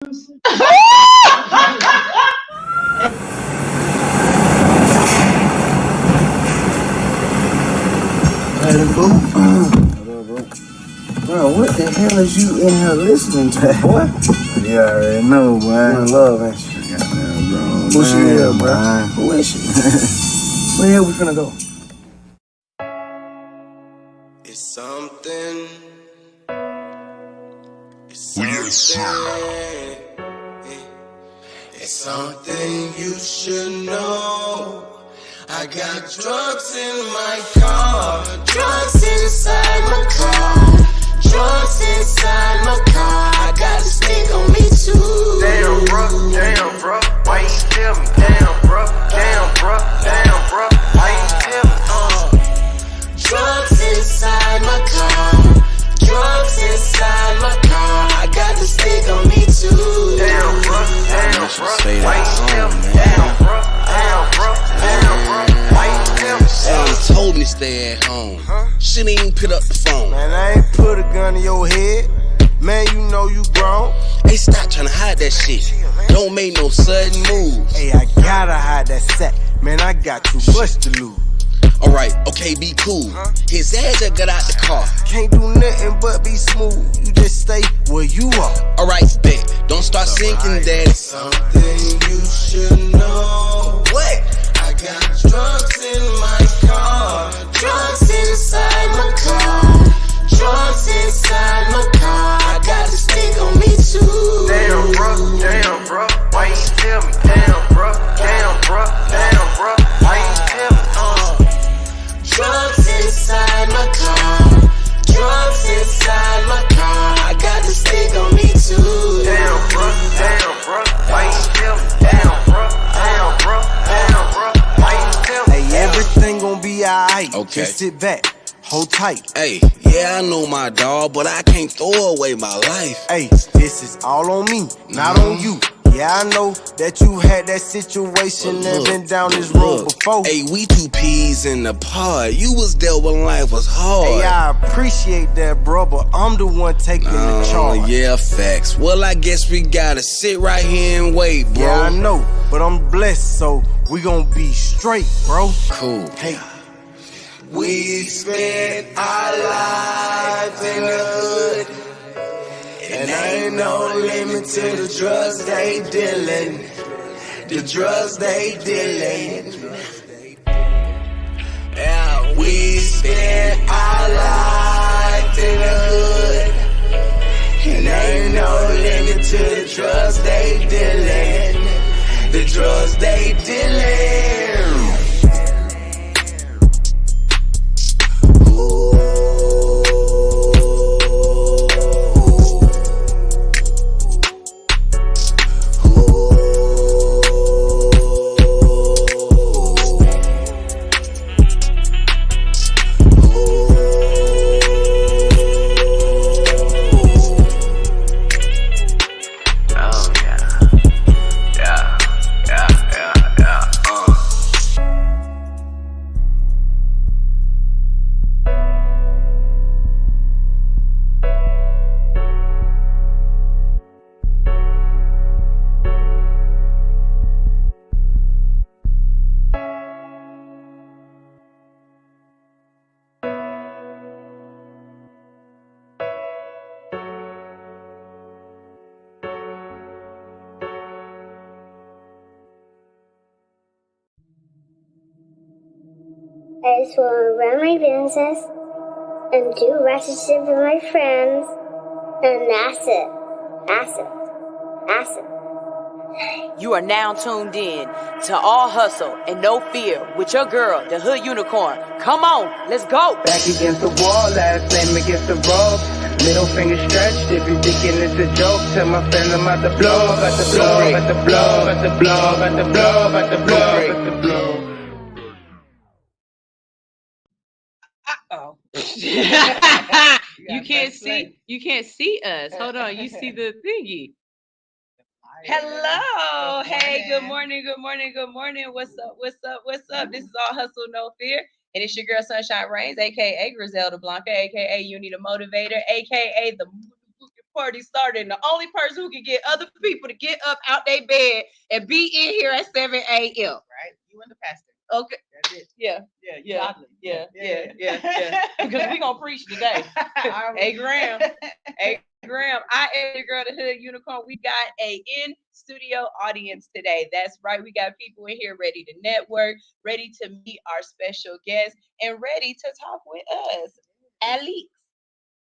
Bro, what the hell is you in here listening to, boy? You already know, boy. In love, ain't she? Who she is, bro? Who is she? Where the hell we finna go? It's something. It's something. It's something you should know. I got drugs in my car, drugs inside my car, drugs inside my car. I got this thing on me too. Damn, bro, why you tell me? Damn, bro, why you tell me? Drugs inside my car, drugs inside my car. I got this thing on me too. Damn, bro, why you tell me? Damn, bro. Sam told me stay at home. She didn't even pick up the phone. Man, I ain't put a gun in your head. Man, you know you grown. Hey, stop trying to hide that shit. Don't make no sudden moves. Hey, I gotta hide that sack. Man, I got too much to lose. Alright, okay, be cool. His ass just got out the car. Can't do nothing but be smooth. You just stay where you are. Alright, bet. Don't start sinking, daddy. Something you should know. What? I got drugs in my car, drugs inside my car, drugs inside my car. I got this thing on me too. Damn, bro, why you tell me? Damn, bro, why you tell me? Drugs inside my car, drugs inside my car. I got this thing on me too. Damn, bro, why you tell me? Damn, bro. Hey, everything gon' be alright. Okay. Just sit back, hold tight. Hey, yeah, I know my dog, but I can't throw away my life. Hey, this is all on me, not on you. Yeah, I know that you had that situation and been down this road before. Hey, we two peas in the pod. You was there when life was hard. Hey, I appreciate that, bro, but I'm the one taking the charge. Yeah, facts. Well, I guess we gotta sit right here and wait, bro. Yeah, I know, but I'm blessed, so we gon' be straight, bro. Cool. Hey. We spent our lives in the hood, and ain't no limit to the drugs they dealing. The drugs they dealing. Yeah, we spent our lives in the hood, and ain't no limit to the drugs they dealing. The drugs they dealing. I just want to run my business and do ratchet shit with my friends, and that's it. You are now tuned in to All Hustle and No Fear with your girl, the Hood Unicorn. Come on, let's go. Back against the wall, last name against the rope. Middle finger stretched, if you thinking it's a joke, tell my friend I'm about to blow, about to blow, about to blow, about to blow, about to blow, about to blow, about to blow. You can't see us. Hold on, you see the thingy. Hello. Hey, good morning. What's up? This is All Hustle, No Fear. And it's your girl Sunshine Reigns, aka Griselda Blanca, aka You Need a Motivator, aka the party started, and the only person who can get other people to get up out their bed and be in here at 7 a.m. Right? You and the pastor. Okay. That's it. Yeah. Because we gonna preach today. Hey Graham. Hey Graham. I am your girl, the Hood Unicorn. We got a in-studio audience today. That's right. We got people in here ready to network, ready to meet our special guests, and ready to talk with us. Alex.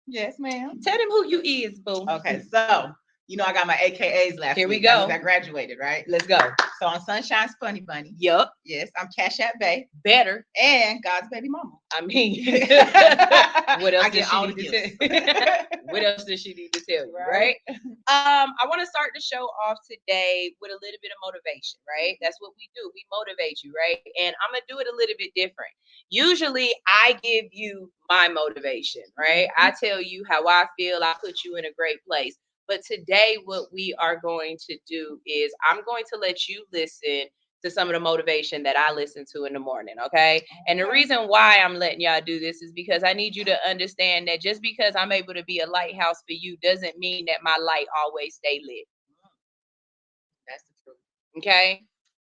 Yes, ma'am. Tell them who you is, boo. Okay, so you know I got my AKAs last Here we week. go. I graduated, right? Let's go. So I'm Sunshine's Funny Bunny. Yup. Yes, I'm Cash App Bae Better. and God's baby mama. I mean, what else does she need to tell? What else does she need to tell you, right? I want to start the show off today with a little bit of motivation, right? That's what we do. We motivate you, right? And I'm gonna do it a little bit different. Usually, I give you my motivation, right? I tell you how I feel. I put you in a great place. But today, what we are going to do is I'm going to let you listen to some of the motivation that I listen to in the morning, okay? And the reason why I'm letting y'all do this is because I need you to understand that just because I'm able to be a lighthouse for you doesn't mean that my light always stay lit. That's the truth. Okay?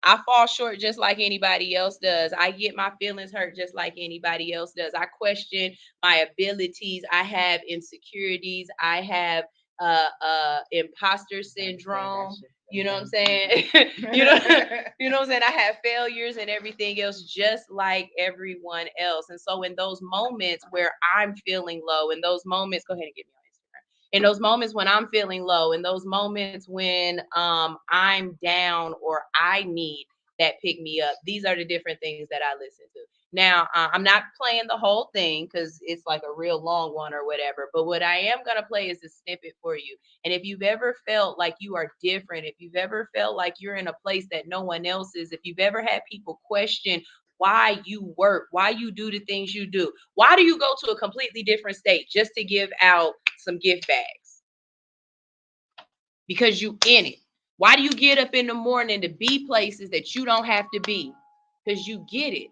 I fall short just like anybody else does. I get my feelings hurt just like anybody else does. I question my abilities. I have insecurities. I have imposter syndrome. You know what I'm saying? you know what I'm saying? I have failures and everything else just like everyone else. And so in those moments where I'm feeling low, in those moments, go ahead and get me on Instagram. In those moments when I'm feeling low, in those moments when I'm down or I need that pick me up, these are the different things that I listen to. Now, I'm not playing the whole thing because it's like a real long one or whatever. But what I am going to play is a snippet for you. And if you've ever felt like you are different, if you've ever felt like you're in a place that no one else is, if you've ever had people question why you work, why you do the things you do, why do you go to a completely different state just to give out some gift bags? Because you in it. Why do you get up in the morning to be places that you don't have to be? Because you get it.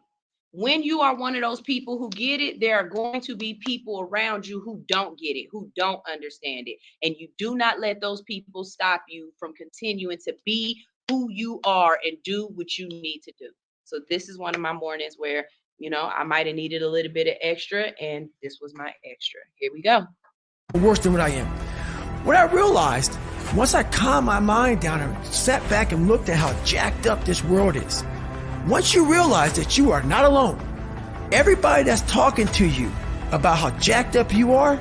When you are one of those people who get it, there are going to be people around you who don't get it, who don't understand it. And you do not let those people stop you from continuing to be who you are and do what you need to do. So this is one of my mornings where, you know, I might have needed a little bit of extra, and this was my extra. Here we go. Worse than what I am. What I realized, once I calmed my mind down and sat back and looked at how jacked up this world is, once you realize that you are not alone, everybody that's talking to you about how jacked up you are,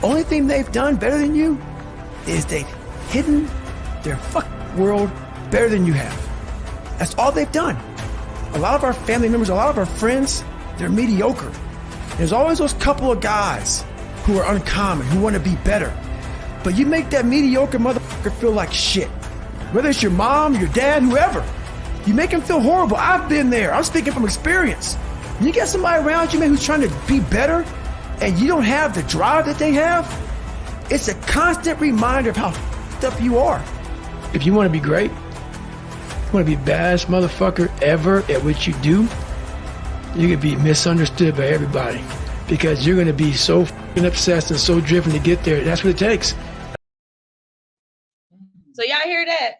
only thing they've done better than you is they've hidden their fucking world better than you have. That's all they've done. A lot of our family members, a lot of our friends, they're mediocre. There's always those couple of guys who are uncommon, who want to be better. But you make that mediocre motherfucker feel like shit. Whether it's your mom, your dad, whoever. You make them feel horrible. I've been there. I'm speaking from experience. When you get somebody around you, man, who's trying to be better, and you don't have the drive that they have, it's a constant reminder of how f***ed up you are. If you want to be great, you want to be the baddest motherfucker ever at what you do, you're going to be misunderstood by everybody because you're going to be so f***ing obsessed and so driven to get there. That's what it takes. So y'all hear that?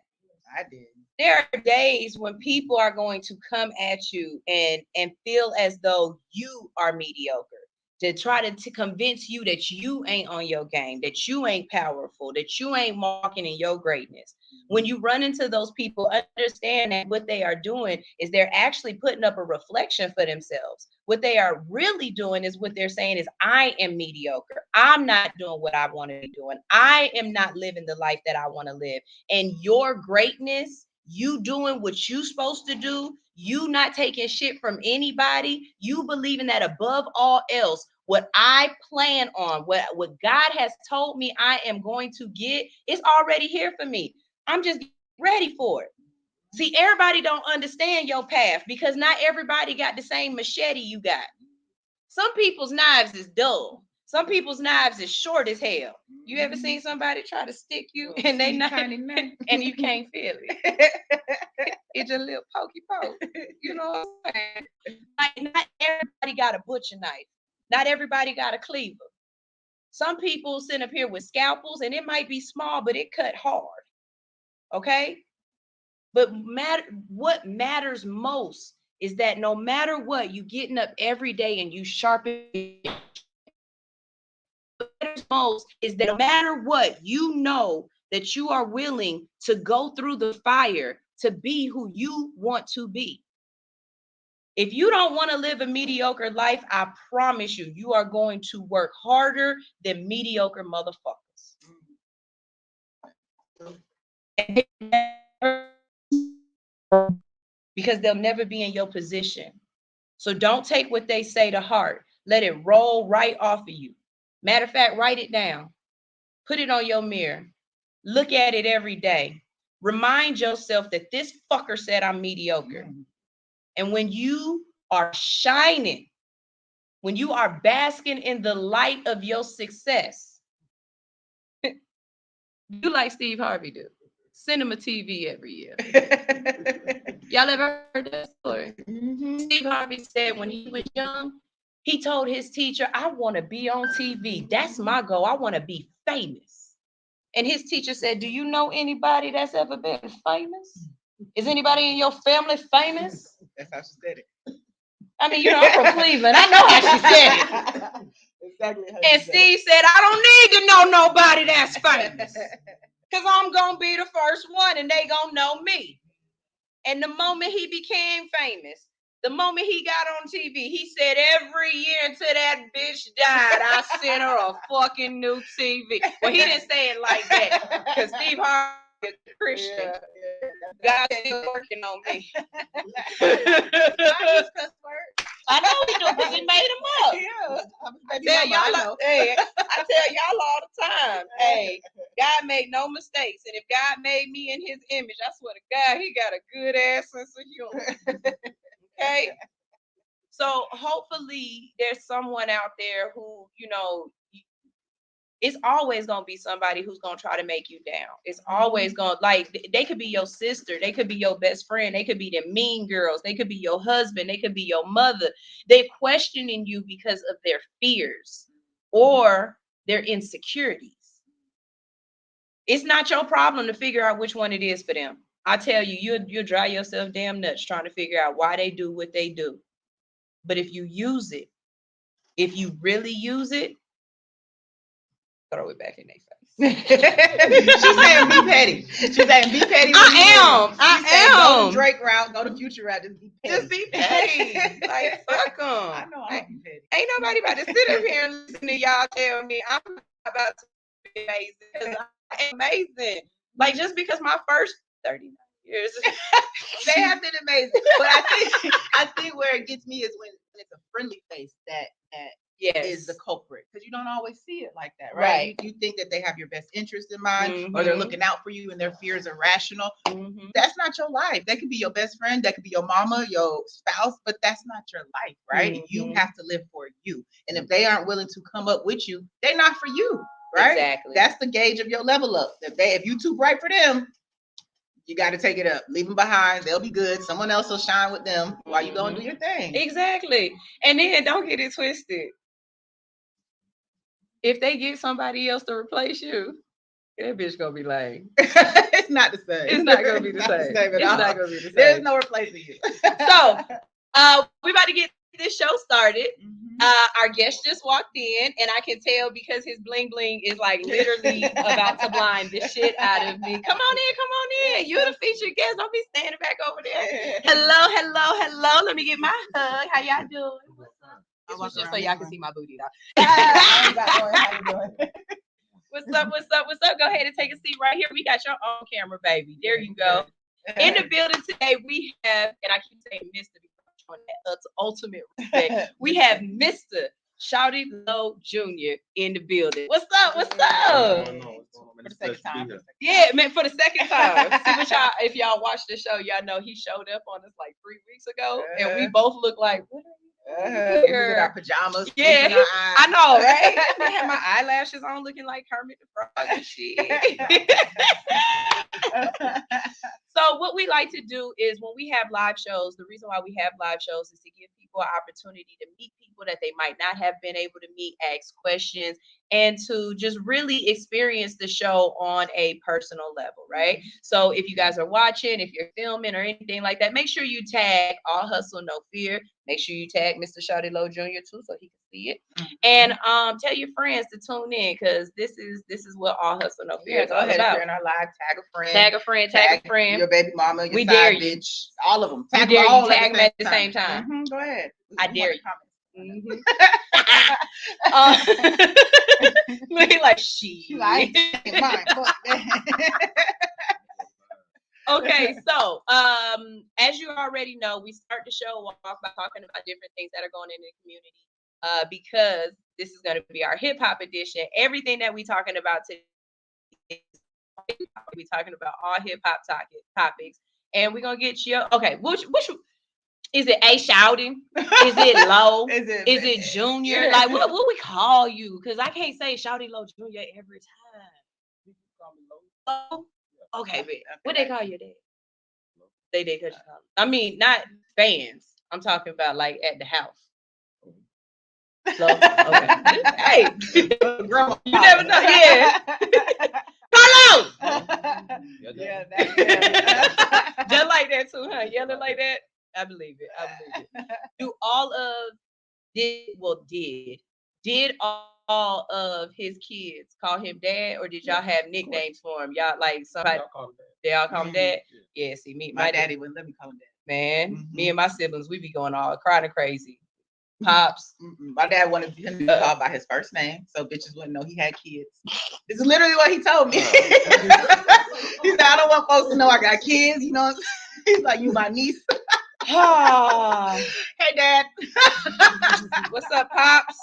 I did. There are days when people are going to come at you and feel as though you are mediocre, to try to convince you that you ain't on your game, that you ain't powerful, that you ain't walking in your greatness. When you run into those people, understand that what they are doing is they're actually putting up a reflection for themselves. What they are really doing is what they're saying is, I am mediocre. I'm not doing what I want to be doing. I am not living the life that I want to live. And your greatness, you doing what you supposed to do, you not taking shit from anybody, you believing that above all else, what I plan on, what God has told me I am going to get, it's already here for me. I'm just ready for it. See, everybody don't understand your path because not everybody got the same machete you got. Some people's knives is dull. Some people's knives is short as hell. You ever seen somebody try to stick you and they knife and you can't feel it? It's a little pokey poke. You know what I'm saying? Like, not everybody got a butcher knife. Not everybody got a cleaver. Some people sit up here with scalpels, and it might be small, but it cut hard. Okay? But what matters most is that no matter what, you getting up every day and you sharpen. What matters most is that no matter what, you know that you are willing to go through the fire to be who you want to be. If you don't want to live a mediocre life, I promise you, you are going to work harder than mediocre motherfuckers. Because they'll never be in your position. So don't take what they say to heart. Let it roll right off of you. Matter of fact, write it down. Put it on your mirror. Look at it every day. Remind yourself that this fucker said I'm mediocre. And when you are shining, when you are basking in the light of your success, you like Steve Harvey do. Cinema TV every year. Y'all ever heard that story? Mm-hmm. Steve Harvey said when he was young, he told his teacher, I want to be on TV. That's my goal. I want to be famous. And his teacher said, do you know anybody that's ever been famous? Is anybody in your family famous? That's how she said it. I mean, you know, I'm from Cleveland. I know how she said it. Exactly how and Steve said, I don't need to know nobody that's famous. Because I'm going to be the first one and they going to know me. And the moment he became famous, the moment he got on TV, he said every year until that bitch died, I sent her a fucking new TV. Well, he didn't say it like that because Steve Harvey is a Christian. God's still working on me. I know he do because he made them up. I tell y'all all the time. Hey, God made no mistakes. And if God made me in his image, I swear to God, he got a good ass sense of humor. Okay? So hopefully there's someone out there who, you know, it's always going to be somebody who's going to try to make you down. It's always going to, like, they could be your sister. They could be your best friend. They could be the mean girls. They could be your husband. They could be your mother. They're questioning you because of their fears or their insecurities. It's not your problem to figure out which one it is for them. I tell you, you'll drive yourself damn nuts trying to figure out why they do what they do. But if you use it, if you really use it, throw it back in their face. She's saying be petty. She's saying be petty. I am. Go the Drake route, go the Future route. Just be petty. Just be petty. Like, fuck them. I know I'm be petty. Ain't nobody about to sit up here and listen to y'all tell me I'm about to be amazing. Because I'm amazing. Like, just because my first 39 years. They have been amazing. But I think where it gets me is when it's a friendly face that is the culprit, because you don't always see it like that, right? You think that they have your best interest in mind, or they're looking out for you and their fears are rational. That's not your life. They could be your best friend, that could be your mama, your spouse, but that's not your life, right? You have to live for you. And if they aren't willing to come up with you, they're not for you, right? Exactly. That's the gauge of your level up. If you too bright for them, you got to take it up. Leave them behind. They'll be good. Someone else will shine with them while you go and do your thing. Exactly. And then don't get it twisted. If they get somebody else to replace you, that bitch gonna be lame. It's not the same. It's not gonna be the same. It's not gonna be the same. There's no replacing you. So, we about to get this show started. Our guest just walked in, and I can tell because his bling bling is like literally about to blind the shit out of me. Come on in. You're the featured guest. Don't be standing back over there. Hello. Let me get my hug. How y'all doing? What's up? This was just so y'all can see my booty, though. How you doing? What's up? Go ahead and take a seat right here. We got your own camera, baby. There you go. In the building today, we have, and I keep saying Mr. because I'm showing that ultimate respect. We have Mr. Shawty Lo Jr. in the building. What's up? For the second time. Yeah, man, for the second time. See what y'all, if y'all watch the show, y'all know he showed up on us like 3 weeks ago, and we both look like, what are you doing here? Our pajamas. Yeah, I know, right? I had my eyelashes on, looking like Kermit the Frog and shit. So what we like to do is when we have live shows, the reason why we have live shows is to give people for an opportunity to meet people that they might not have been able to meet, ask questions, and to just really experience the show on a personal level, right? So if you guys are watching, if you're filming or anything like that, make sure you tag All Hustle No Fear. Make sure you tag Mr. Shawty Lo Jr. too, so he can see it. And tell your friends to tune in, because this is what All Hustle No Fear is all about. In our live, tag a friend, tag a friend, your baby mama, your we side dare you. bitch, all of them. Tag them all at the same time. Go ahead. I dare you. Looking like she. Like mine. Okay, so as you already know, we start the show off by talking about different things that are going in the community. Because this is going to be our hip hop edition. Everything that we're talking about today, we're talking about all hip hop topics, and we're gonna get you. Okay, which is it? A Shawty? Is it Low? Is it Junior? Like what we call you? Because I can't say Shawty Lo Jr. every time. Low? Okay, but what they call you dad? They did call you. I mean, not fans. I'm talking about like at the house. So, okay. Hey, you never know. Yeah. Hello. Yeah, just like that too, huh? Yelling like that. I believe it. Do all of did all of his kids call him dad, or did y'all have nicknames for him? Y'all like somebody? They all call him dad. Yeah. See, my daddy wouldn't let me call him dad. Man, me and my siblings, we be going all crying and crazy. Pops. My dad wanted him to be called by his first name, so bitches wouldn't know he had kids. This is literally what he told me. He said, I don't want folks to know I got kids, you know. He's like, you my niece. Hey, Dad. What's up, Pops?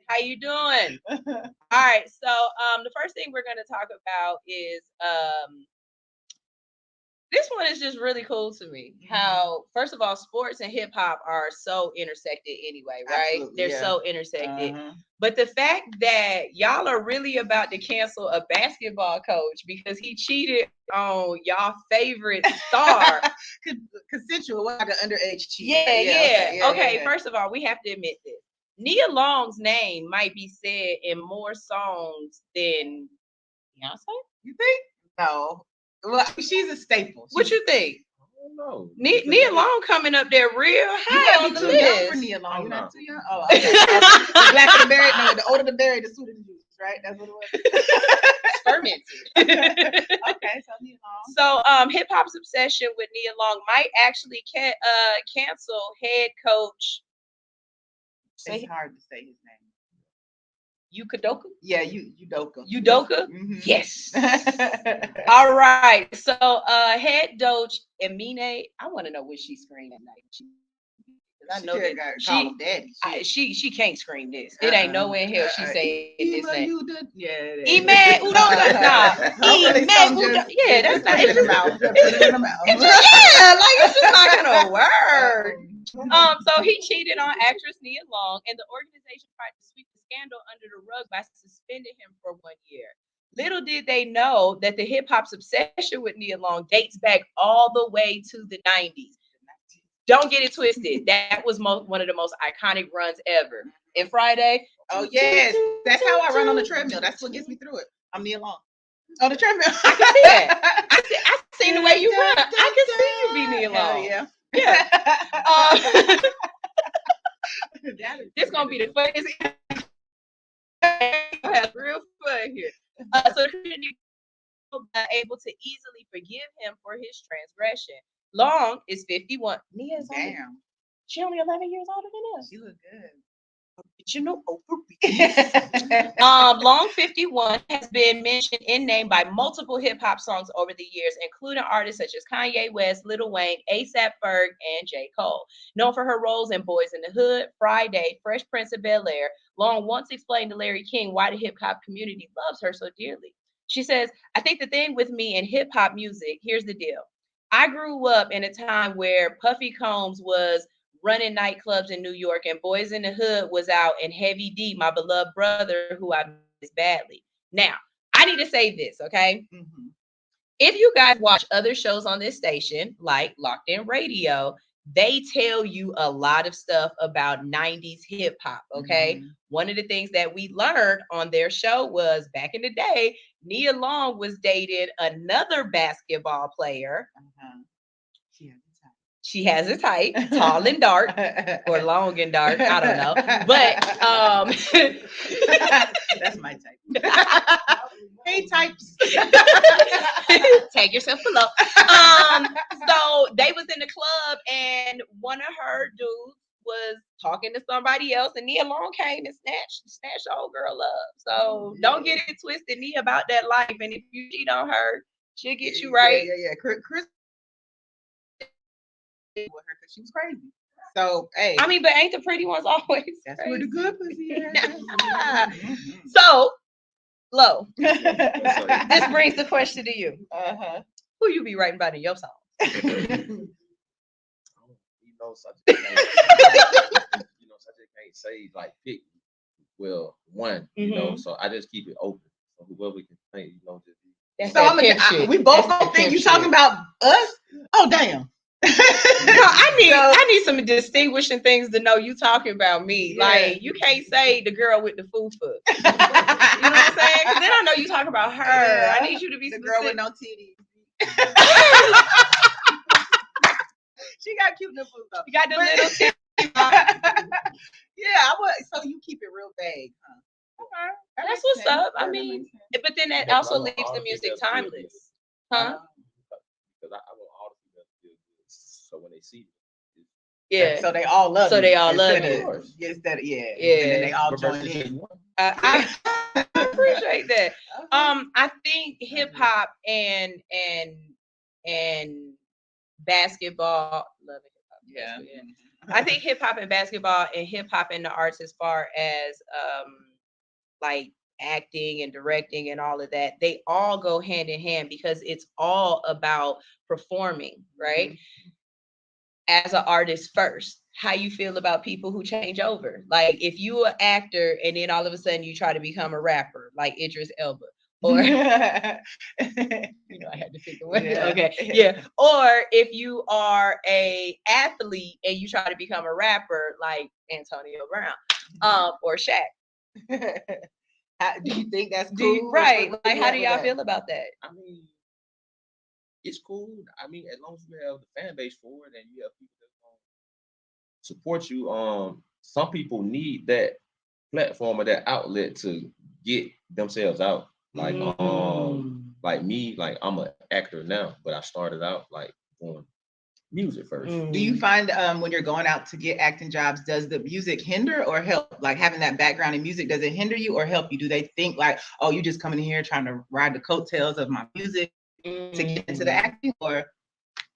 How you doing? All right, so the first thing we're going to talk about is this one is just really cool to me. How, first of all, sports and hip hop are so intersected anyway, right? Absolutely, They're so intersected. But the fact that y'all are really about to cancel a basketball coach because he cheated on y'all favorite star. Consensual, like an underage cheat. Yeah. Okay, first of all, we have to admit this. Nia Long's name might be said in more songs than Beyonce. You think? No. Well, she's a staple. What you think? I don't know. Nia Long coming up there real high on the list. For Nia Long. You're not too young. Oh, okay. The blacker the berry, no, the older the berry, the sweeter the juice, right? That's what it was. Fermented. Okay, so Nia Long. So hip hop's obsession with Nia Long might actually cancel head coach. It's hard to say his name. Yukadoka? Yeah, Udoka. Udoka? Yes. All right. So head coach Emine, I want to know what she screamed at night. I know that she can't scream this. It ain't nowhere in hell she say this name. Ime Udoka. Yeah, that's not in the mouth. Yeah, like it's just not gonna work. So he cheated on actress Nia Long, and the organization tried to sweep the scandal under the rug by suspending him for 1 year. Little did they know that the hip hop's obsession with Nia Long dates back all the way to the 90s. Don't get it twisted. That was one of the most iconic runs ever. And Friday. Oh yes, that's how I run on the treadmill. That's what gets me through it. I'm Nia Long. On the treadmill. I can see that. I seen the way you run. I can see you be Nia Long. Yeah. This gonna be the funniest. Have real fun here. So the community was able to easily forgive him for his transgression. Long is 51. Nia's she only 11 years older than us. She look good. Original Long 51 has been mentioned in name by multiple hip hop songs over the years, including artists such as Kanye West, Lil Wayne, A$AP Ferg, and J. Cole. Known for her roles in Boys in the Hood, Friday, Fresh Prince of Bel-Air, Long once explained to Larry King why the hip hop community loves her so dearly. She says, I think the thing with me in hip hop music, here's the deal. I grew up in a time where Puffy Combs was running nightclubs in New York, and Boys in the Hood was out, and Heavy D, my beloved brother, who I miss badly. Now, I need to say this, okay? If you guys watch other shows on this station, like Locked In Radio, they tell you a lot of stuff about 90s hip hop. Okay. Mm-hmm. One of the things that we learned on their show was back in the day, Nia Long was dating another basketball player. Uh-huh. She has a type, tall and dark, or long and dark. I don't know. But that's my type. Hey, types. Take yourself below. So they was in the club, and one of her dudes was talking to somebody else, and Nia Long came and snatched the old girl up. So don't get it twisted, Nia, about that life. And if you cheat on her, she'll get you right. Yeah. Chris with her because she was crazy. So hey, I mean, but ain't the pretty ones always? That's crazy? Where the good pussy is. So, Lo, this brings the question to you. Who you be writing about in your songs? You know, such a can't say like pick. Well, one, you know, so I just keep it open. So whoever can think, you know, just. So we both don't think you talking about us. Oh damn. No, I need some distinguishing things to know you talking about me. Yeah. Like you can't say the girl with the foo. You know what I'm saying? Because then I know you talking about her. Yeah. I need you to be the specific. Girl with no titties. She got cute little foo. You got the little titties. Yeah, I would. So you keep it real vague, huh? Okay. That's what's up. I mean, but then that also leaves the music timeless, huh? Because I want all the females to feel good. So when they see it, yeah. So they all love. So they all love it. And then they all join in. I appreciate that. I think hip hop and basketball. Love it. Yeah. I think hip hop and basketball and hip hop and the arts as far as like acting and directing and all of that, they all go hand in hand because it's all about performing, right? Mm-hmm. As an artist first, how you feel about people who change over. Like if you an actor and then all of a sudden you try to become a rapper like Idris Elba. Or you know, I had to pick one. Yeah. Okay. Yeah. Or if you are a athlete and you try to become a rapper like Antonio Brown, or Shaq. Do you think that's cool? Right. Like how do y'all feel about that? I mean, it's cool. I mean, as long as you have the fan base for it and you have people that support you, some people need that platform or that outlet to get themselves out. Like like me, like I'm an actor now, but I started out like doing music first. Do you find when you're going out to get acting jobs, does the music hinder or help? Like having that background in music, does it hinder you or help you? Do they think like, oh, you're just coming in here trying to ride the coattails of my music to get into the acting, or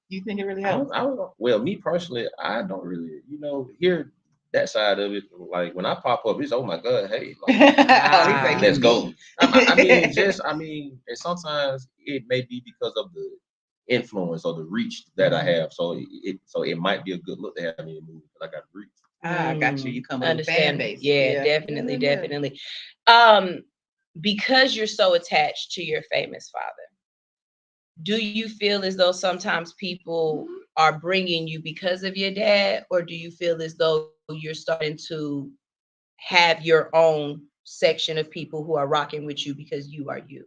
do you think it really helps? Well, me personally, I don't really, hear that side of it. Like when I pop up, it's oh my god, hey, like, let's go. I mean, and sometimes it may be because of the influence or the reach that I have. So it might be a good look to have me in a movie because I got reach. I got you. You come with a fan base. Yeah, definitely. Because you're so attached to your famous father, do you feel as though sometimes people are bringing you because of your dad, or do you feel as though you're starting to have your own section of people who are rocking with you because you are you?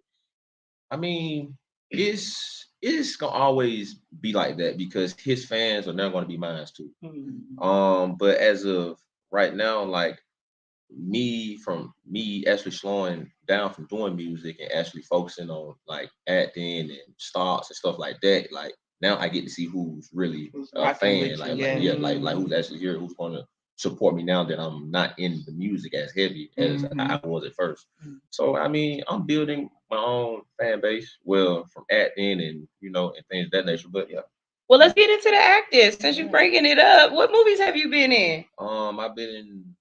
I mean, it's gonna always be like that because his fans are never gonna be mine too. Mm-hmm. But as of right now, like me actually slowing down from doing music and actually focusing on like acting and stars and stuff like that, like now I get to see who's really a fan, like who's actually here, who's gonna support me now that I'm not in the music as heavy as I was at first. Mm-hmm. So I mean, I'm building my own fan base, well, from acting and and things of that nature. But yeah. Well, let's get into the acting since you're breaking it up. What movies have you been in? I've been in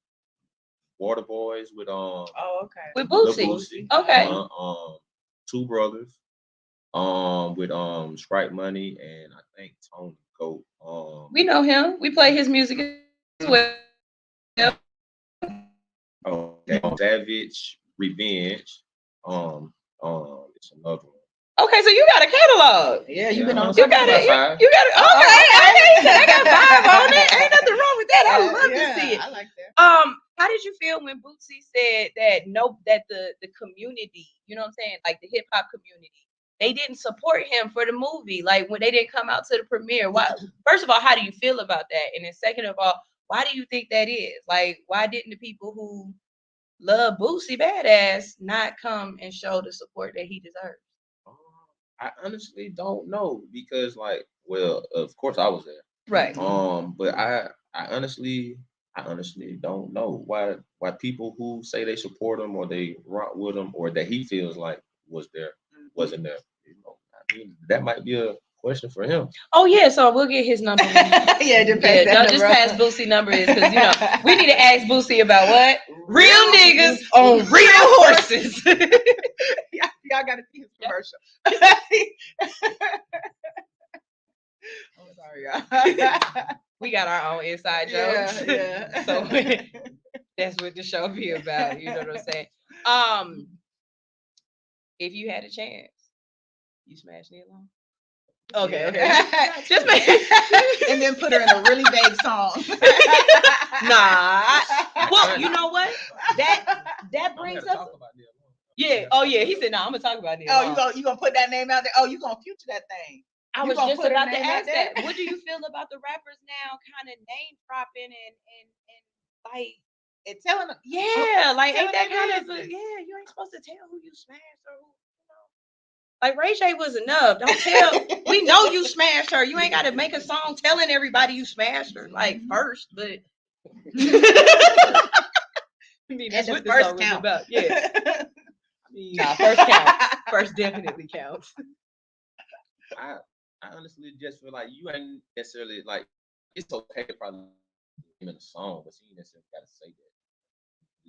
Water Boys with with Boosie. Okay. Two Brothers. With Sprite Money and I think Tony Goat. We know him. We play his music as well. Savage Revenge. It's another one. Okay, so you got a catalog. Yeah, you've been on. You got it. You got it. Okay, I got 5 on it. Ain't nothing wrong with that. I would love to see it. I like that. How did you feel when Bootsy said that the community, you know what I'm saying, like the hip hop community, they didn't support him for the movie, like when they didn't come out to the premiere? Why? First of all, how do you feel about that? And then second of all, why do you think that is? Like, why didn't the people who love Bootsy Badass not come and show the support that he deserves? I honestly don't know because, like, well, of course I was there, right? But I honestly don't know why people who say they support him or they rock with him or that he feels like wasn't there. You know, I mean, that might be a question for him. Oh yeah, so we'll get his number. Just pass Bootsy number is because we need to ask Bootsy about what real niggas on real horses. Y'all gotta see his commercial. I'm sorry, y'all. We got our own inside jokes. Yeah. So that's what the show be about. You know what I'm saying? If you had a chance, you smash Nia Long. Okay. Just and then put her in a really vague song. Nah. Well, you know what? That brings up. Yeah. Oh yeah. He said, "No, I'm gonna talk about Nia Long." Oh, you gonna put that name out there? Oh, you gonna future that thing? I was just about to ask that. What do you feel about the rappers now, kind of name dropping and like and telling them? Yeah, like ain't that kind of you ain't supposed to tell who you smashed or who. Like Ray J was enough. Don't tell. We know you smashed her. You ain't got to make a song telling everybody you smashed her. Like first, but I mean that's what the first song count. Was about. Yeah. I mean, first count. First definitely counts. I honestly just feel like you ain't necessarily like it's okay to probably in a song, but you ain't necessarily got to say that.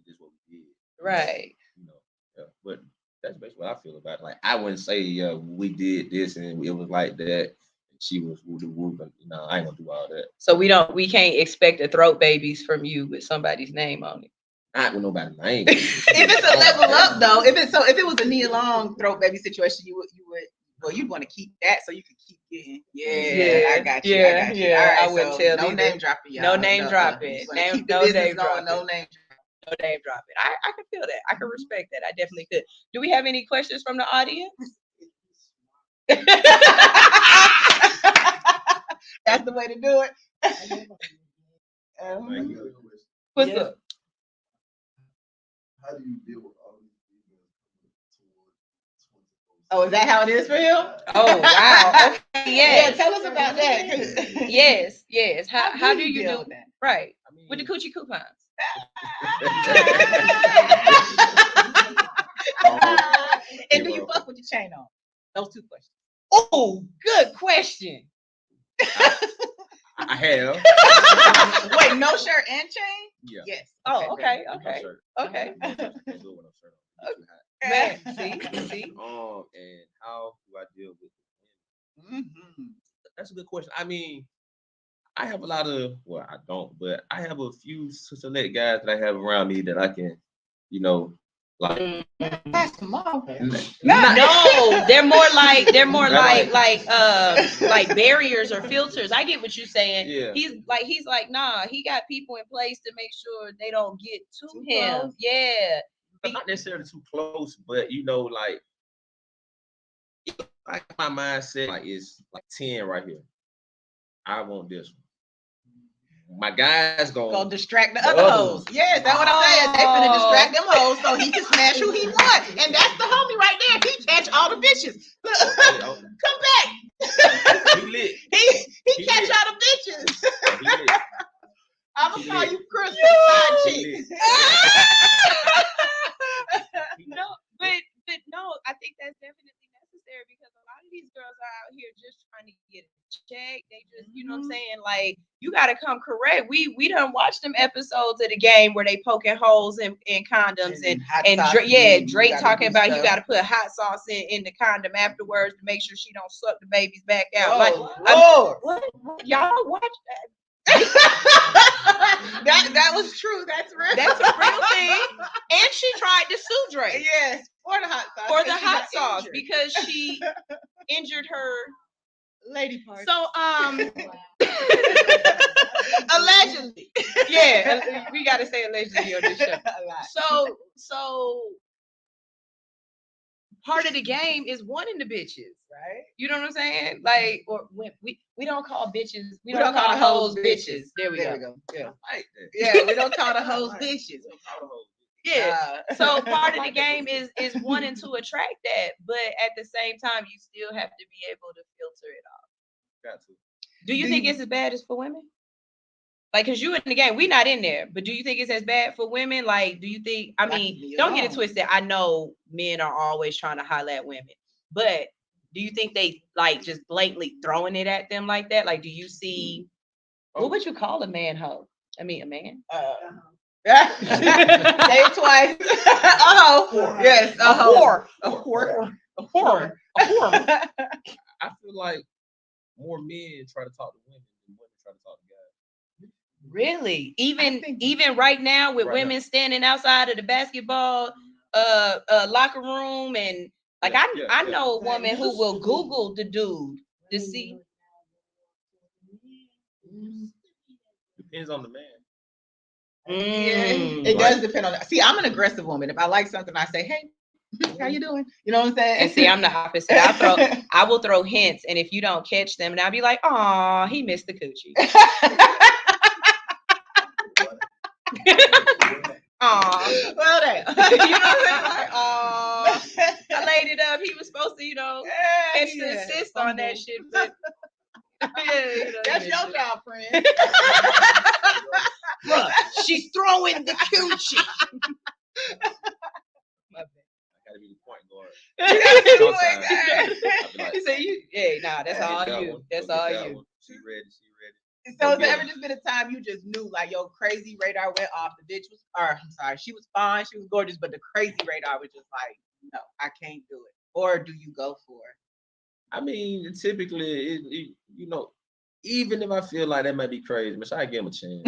This is what we did. Right. You know. Yeah. But that's basically what I feel about it. Like I wouldn't say we did this and it was like that. She was woo. No, I ain't gonna do all that. So we can't expect a throat babies from you with somebody's name on it. Not with nobody's name. If it's a level up though, if it was a Nia Long throat baby situation, you'd want to keep that so you can keep getting. Yeah, I got you. Yeah, All right, I wouldn't tell no either. Name dropping, y'all. No name dropping. No name dropping. No name dropping. I can feel that. I can respect that. I definitely could. Do we have any questions from the audience? That's the way to do it. What's up? How do you deal with all these females? Oh, is that how it is for him? Oh, wow. Okay. Yes. Yeah, tell us about that. Yes. How do you deal with that? Right. I mean, with the coochie coupons. And do you fuck with your chain on? Those two questions. Oh, good question. I have. Wait, no shirt and chain? Yeah. Yes. Oh, okay. Okay. Man, see. And how do I deal with women? Mm-hmm. That's a good question. I mean, I have a lot of, well, I don't, but I have a few select guys that I have around me that I can, like. That's them all. No, they're more like barriers or filters. I get what you're saying. Yeah. He's like, nah, he got people in place to make sure they don't get to him. Close? Yeah. Not necessarily too close, but like my mindset like is like 10 right here. I want this one. My guys gonna distract the other hoes. Yes, that's what I'm saying. They finna distract them hoes so he can smash who he want. And that's the homie right there. He catch all the bitches. Come back. He lit. He catch lit. All the bitches. I'm gonna call you Chris. No, I think that's definitely necessary because a lot of these girls are out here just trying to get a check. They just, you know what I'm saying? Like, you gotta come correct. We done watched them episodes of the game where they poking holes in condoms and Drake talking about stuff. You gotta put hot sauce in the condom afterwards to make sure she don't suck the babies back out. What? Y'all watch that? that was true. That's real. That's a real thing. And she tried to sue Drake. Yes, for the hot sauce. For the hot sauce because she injured her lady part. So allegedly. Yeah, we gotta say allegedly on this show. So part of the game is wanting the bitches, right? You know what I'm saying? Like, or when we don't call bitches, we don't call the hoes bitches. There we go. Yeah. Yeah, we don't call the hoes bitches. Yeah. So part of the game is wanting to attract that, but at the same time, you still have to be able to filter it off. Got to. Do you think it's as bad as for women? Like, cause you in the game, we not in there, but do you think it's as bad for women? Like, do you think? I mean, don't get it twisted. I know men are always trying to holler at women, but do you think they like just blatantly throwing it at them like that? Like, do you see? What would you call a man hoe? I mean, a man. Say it twice. Yes, a whore. A whore. A whore. A whore. I feel like more men try to talk to women than women try to talk to guys. Really? Even right now with women standing outside of the basketball locker room and like I know a woman who will Google the dude to see. Depends on the man. Yeah, it does depend on. See, I'm an aggressive woman. If I like something, I say, "Hey, how you doing?" You know what I'm saying? And see, I'm the opposite. I will throw hints, and if you don't catch them, and I'll be like, "Aw, he missed the coochie." Aw, well then, you know what I'm saying? Like, aw, I laid it up. He was supposed to, catch the assist on that shit, but. That's your job, friend. Bruh, she's throwing the coochie. I gotta be the point guard. He said, that's all you. That's all you. She ready. So has there ever just been a time you just knew like your crazy radar went off? The bitch was, she was fine, she was gorgeous, but the crazy radar was just like, no, I can't do it. Or do you go for it? I mean, typically, even if I feel like that might be crazy, but I give him a chance.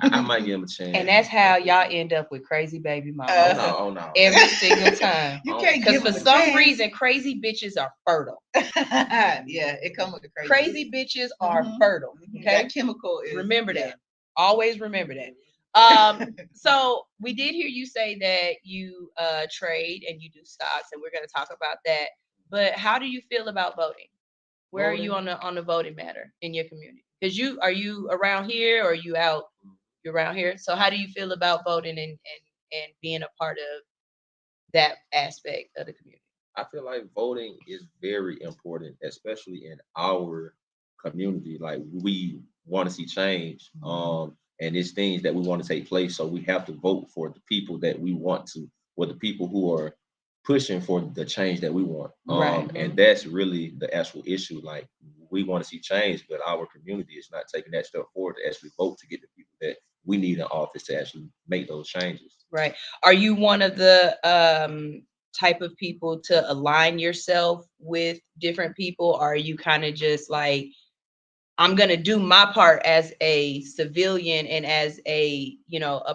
I might give him a chance. And that's how y'all end up with crazy baby mama. Oh no. Every single time. You can't because for some reason, crazy bitches are fertile. Yeah, it comes with the crazy. Crazy bitches are fertile. Okay, that chemical is. Remember that. Always remember that. So we did hear you say that you trade and you do stocks, and we're going to talk about that. But how do you feel about voting? Where are you on the voting matter in your community? Because are you around here or are you out? You're around here. So how do you feel about voting and being a part of that aspect of the community? I feel like voting is very important, especially in our community. Like we want to see change. And it's things that we want to take place. So we have to vote for the people that we want to, or the people who are pushing for the change that we want. And that's really the actual issue. Like we want to see change, but our community is not taking that step forward to actually vote to get the people that we need in office to actually make those changes. Right. Are you one of the type of people to align yourself with different people? Or are you kind of just like, I'm going to do my part as a civilian and as a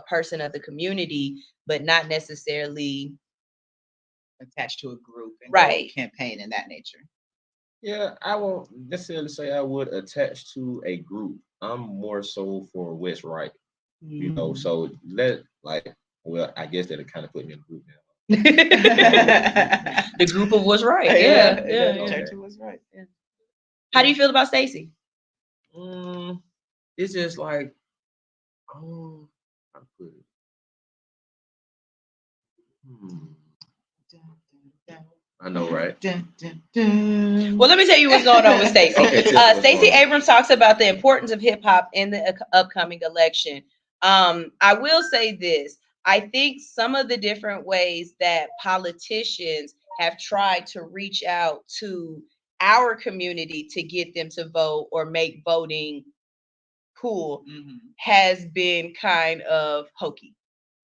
person of the community, but not necessarily attached to a group and campaign in that nature? Yeah, I won't necessarily say I would attach to a group. I'm more so for what's right. So I guess that'll kind of put me in a group now. The group of what's right. Yeah. Church of what's right. Yeah. How do you feel about Stacey? It's just like, how to put it? I know, right? Well, let me tell you what's going on with Stacey. Stacey Abrams talks about the importance of hip hop in the upcoming election. I will say this. I think some of the different ways that politicians have tried to reach out to our community to get them to vote or make voting cool has been kind of hokey.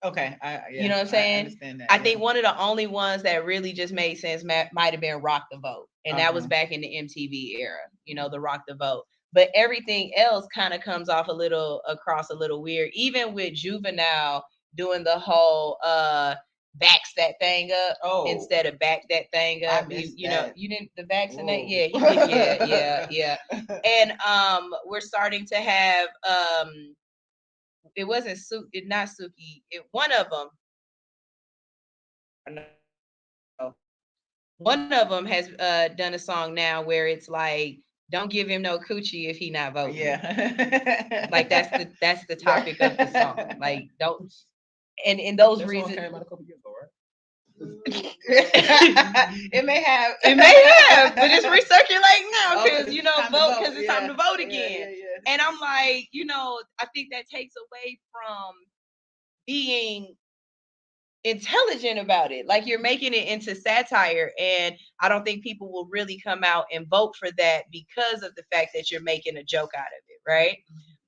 Okay. You know what I'm saying? I understand that. I think one of the only ones that really just made sense might have been Rock the Vote. And that was back in the MTV era, the Rock the Vote. but everything else kind of comes off across a little weird. Even with Juvenile doing the whole backs that thing up instead of back that thing up. You know, you didn't the vaccinate. Yeah, he did. Yeah. And we're starting to have it wasn't not Suki. One of them. One of them has done a song now where it's like, "Don't give him no coochie if he not voting." Yeah, like that's the topic of the song. Like, don't. And in those reasons, came out a couple years ago, right? It may have, but it's recirculating now because vote because it's time to vote again. And I'm like, I think that takes away from being intelligent about it. Like, you're making it into satire, and I don't think people will really come out and vote for that because of the fact that you're making a joke out of it, right?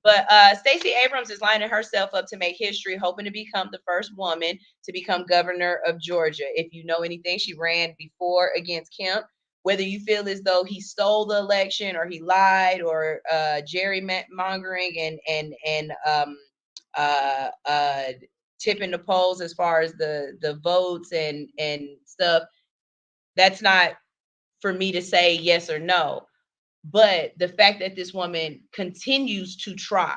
But Stacey Abrams is lining herself up to make history, hoping to become the first woman to become governor of Georgia. If you know anything, she ran before against Kemp. Whether you feel as though he stole the election or he lied or gerrymongering and tipping the polls as far as the votes and stuff, that's not for me to say yes or no. But the fact that this woman continues to try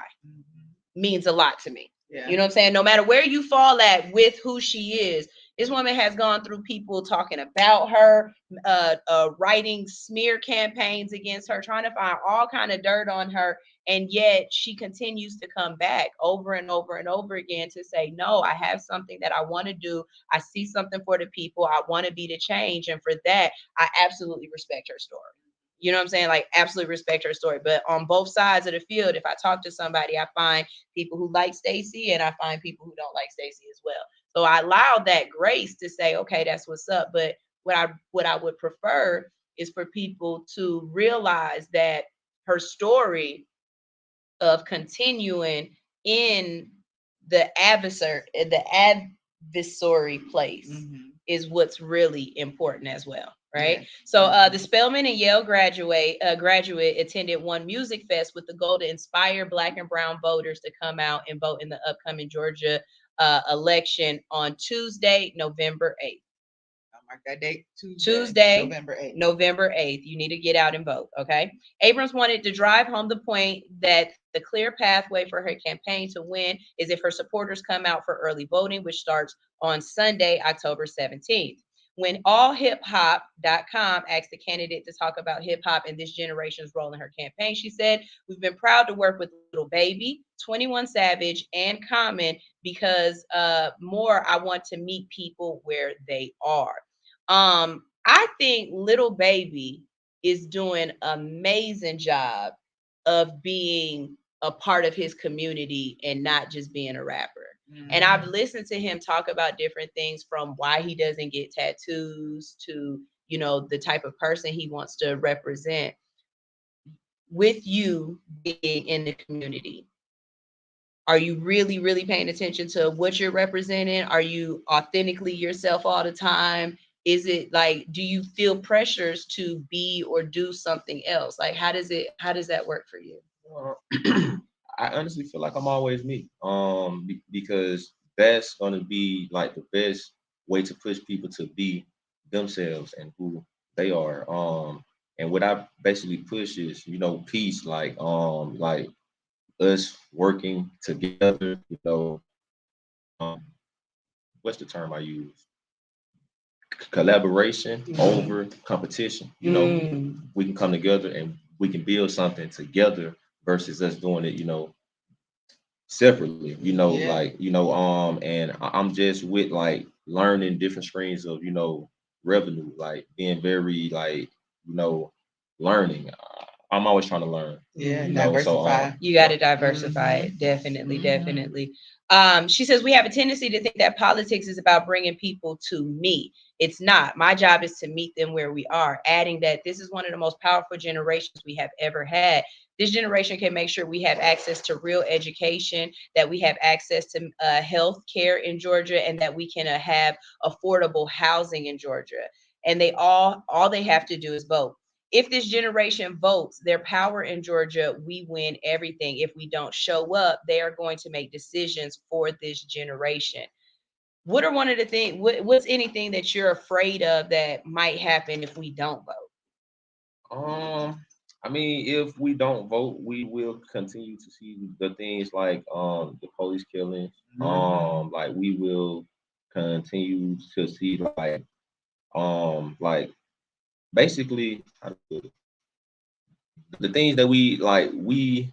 means a lot to me. Yeah. You know what I'm saying? No matter where you fall at with who she is, this woman has gone through people talking about her, writing smear campaigns against her, trying to find all kind of dirt on her. And yet she continues to come back over and over and over again to say, no, I have something that I want to do. I see something for the people. I want to be the change. And for that, I absolutely respect her story. You know what I'm saying? Like, absolutely respect her story. But on both sides of the field, if I talk to somebody, I find people who like Stacey and I find people who don't like Stacey as well. So I allow that grace to say, okay, that's what's up. But what I would prefer is for people to realize that her story of continuing in the adversary place is what's really important as well. Right. Yeah. So the Spelman and Yale graduate attended one music fest with the goal to inspire Black and brown voters to come out and vote in the upcoming Georgia election on Tuesday, November 8th. Mark that date. Tuesday, November 8th. You need to get out and vote. Okay. Abrams wanted to drive home the point that the clear pathway for her campaign to win is if her supporters come out for early voting, which starts on Sunday, October 17th. When allhiphop.com asked the candidate to talk about hip hop and this generation's role in her campaign, she said, "We've been proud to work with Lil Baby, 21 Savage, and Common because more I want to meet people where they are." I think Lil Baby is doing an amazing job of being a part of his community and not just being a rapper. And I've listened to him talk about different things, from why he doesn't get tattoos to, the type of person he wants to represent. With you being in the community, are you really, really paying attention to what you're representing? Are you authentically yourself all the time? Is it like, do you feel pressures to be or do something else? Like, how does that work for you? I honestly feel like I'm always me. Because that's gonna be like the best way to push people to be themselves and who they are. And what I basically push is, peace, like us working together, what's the term I use? Collaboration over competition. We can come together and we can build something together versus us doing it, separately, and I'm just with like learning different streams of, revenue, like being very like, learning. I'm always trying to learn. Yeah, diversify. You got to diversify it. Definitely, definitely. She says, we have a tendency to think that politics is about bringing people to me. It's not. My job is to meet them where we are, adding that this is one of the most powerful generations we have ever had. This generation can make sure we have access to real education, that we have access to health care in Georgia, and that we can have affordable housing in Georgia. And all they have to do is vote. if this generation votes their power in Georgia, we win everything. If we don't show up, they are going to make decisions for this generation. What are one of the things, what's anything that you're afraid of that might happen if we don't vote? I mean, if we don't vote, we will continue to see the things like the police killings. Like we will continue to see like basically the things that we like we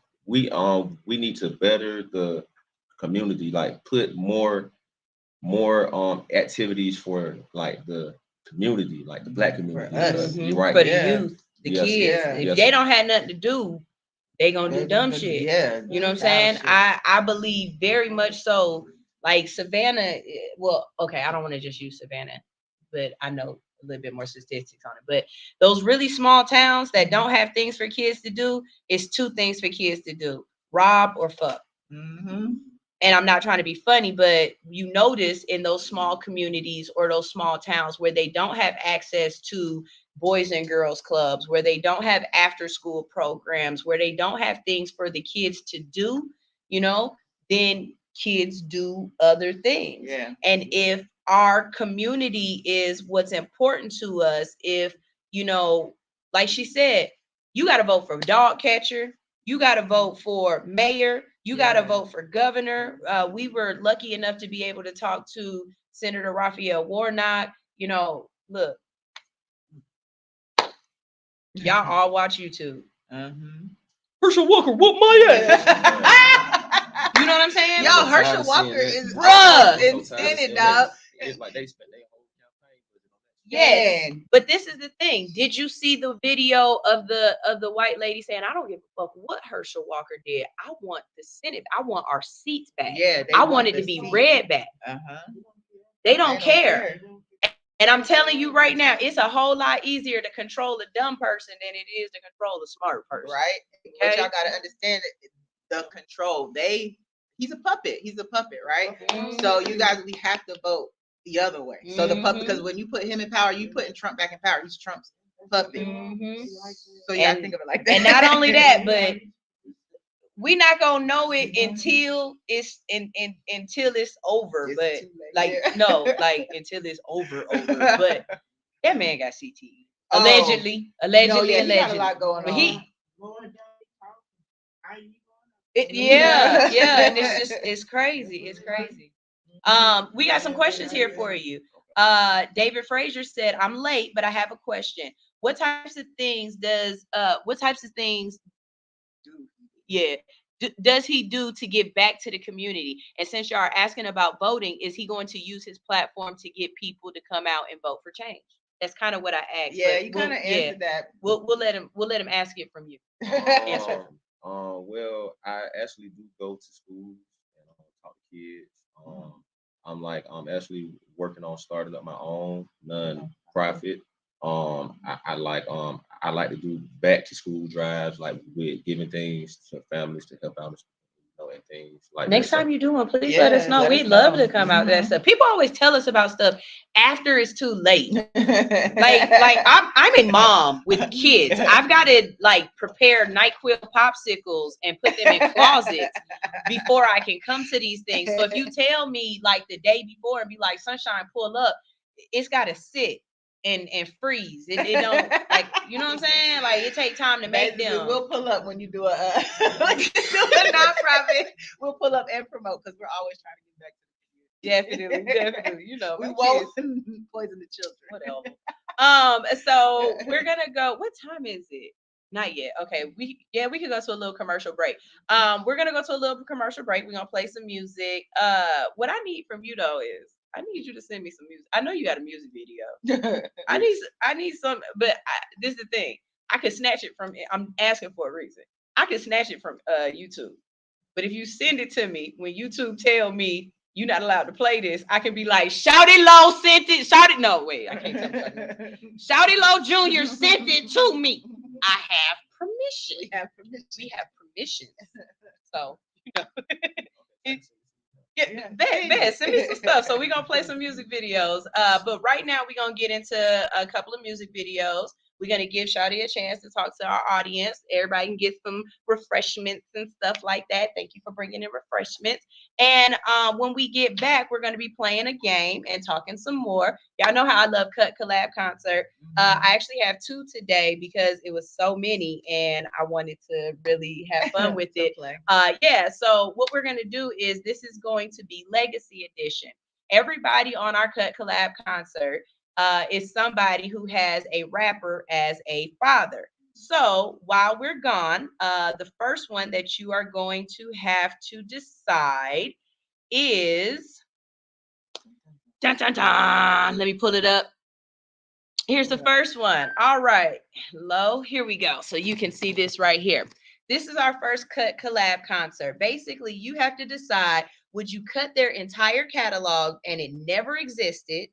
need to better the community, like put more activities for like the community, like the Black community. You're right. For the youth, the kids. If they don't have nothing to do, they gonna do dumb shit. You know what I'm saying? I believe very much so. Like Savannah, well, okay, I don't want to just use Savannah, but I know a little bit more statistics on it. But those really small towns that don't have things for kids to do, it's two things for kids to do: rob or fuck. And I'm not trying to be funny, but you notice in those small communities or those small towns where they don't have access to boys and girls clubs, where they don't have after school programs, where they don't have things for the kids to do, you know, then kids do other things. And if our community is what's important to us, if, you know, like she said, you got to vote for dog catcher, you got to vote for mayor, you got to vote for governor. We were lucky enough to be able to talk to Senator Raphael Warnock. You know, look, y'all all watch YouTube. Herschel Walker whoop my ass. You know what I'm saying? Yo, Herschel Walker is insane, dog. It's like they spent their whole campaign. Yes, but this is the thing. Did you see the video of the white lady saying, "I don't give a fuck what Herschel Walker did. I want the Senate. I want our seats back. I want it to be read back." They don't care. And I'm telling you right now, it's a whole lot easier to control a dumb person than it is to control a smart person. Right? Okay? But y'all gotta understand the control. He's a puppet. He's a puppet, right? So you guys, we have to vote the other way. So the puppet, because when you put him in power, you putting Trump back in power. He's Trump's puppet. So you gotta think of it like that. And not only that, but we're not gonna know it until it's until it's over. It's until it's over. But that man got CTE. Allegedly. No, he got a lot going on. And it's crazy. It's crazy. We got some questions here for you. David Frazier said, "I'm late, but I have a question. What types of things does he do to give back to the community? And since y'all are asking about voting, is he going to use his platform to get people to come out and vote for change?" That's kind of what I asked. Yeah, you kind of answered that. We'll let him ask it from you. Well, I actually do go to schools and talk to kids. I'm actually working on starting up my own non-profit. I like to do back to school drives, like with giving things to families to help out, and things like that. Next time you do one, please let us know. We'd love to come out that stuff. People always tell us about stuff after it's too late. like I'm a mom with kids. I've got to prepare NyQuil popsicles and put them in closets before I can come to these things. So if you tell me the day before and be like, "Sunshine, pull up," it's got to sit and freeze. It don't you know what I'm saying? It take time to make them. We'll pull up when you do a nonprofit. We'll pull up and promote because we're always trying to get back to the community. Definitely. You know, we won't poison the children. Whatever. So we're gonna go. What time is it? Not yet. Okay. We could go to a little commercial break. We're gonna go to a little commercial break. We're gonna play some music. What I need from you though is I need you to send me some music. I know you got a music video. I need some, but this is the thing. I could snatch it from. I'm asking for a reason. I could snatch it from YouTube, but if you send it to me when YouTube tell me you're not allowed to play this, I can be like, "Shawty Lo sent it." No, wait, I can't tell you. Shawty Lo Jr. sent it to me. I have permission. We have permission. So send me some stuff. So we're gonna play some music videos. But right now we're gonna get into a couple of music videos. We're going to give Shawty a chance to talk to our audience. Everybody can get some refreshments and stuff like that. Thank you for bringing in refreshments. And when we get back, we're going to be playing a game and talking some more. Y'all know how I love Cut Collab Concert. I actually have 2 today because it was so many and I wanted to really have fun with it. So what we're going to do is this is going to be Legacy Edition. Everybody on our Cut Collab Concert is somebody who has a rapper as a father. So while we're gone, the first one that you are going to have to decide is, dun, dun, dun. Let me pull it up. Here's the first one. All right, Lo, here we go. So you can see this right here. This is our first Cut Collab Concert. Basically, you have to decide, would you cut their entire catalog and it never existed?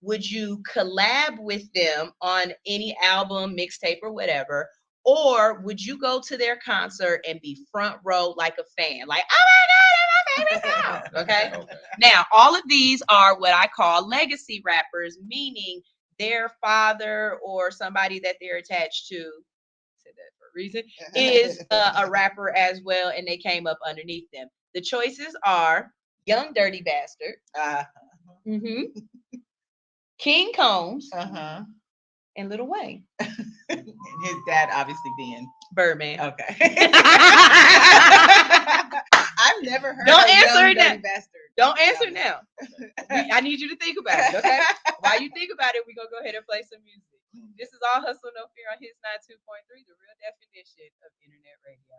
Would you collab with them on any album, mixtape, or whatever? Or would you go to their concert and be front row like a fan? Like, oh my God, that's my favorite song. Okay? Now, all of these are what I call legacy rappers, meaning their father or somebody that they're attached to, I said that for a reason, is a rapper as well, and they came up underneath them. The choices are Young Dirty Bastard, King Combs, and Lil Wayne. And his dad obviously being Birdman. Okay. I've never heard Don't of answer Young Dirty now. Bastard. Don't answer now. I need you to think about it, okay? While you think about it, we're going to go ahead and play some music. This is All Hustle, No Fear on Hits 92.3, the real definition of internet radio.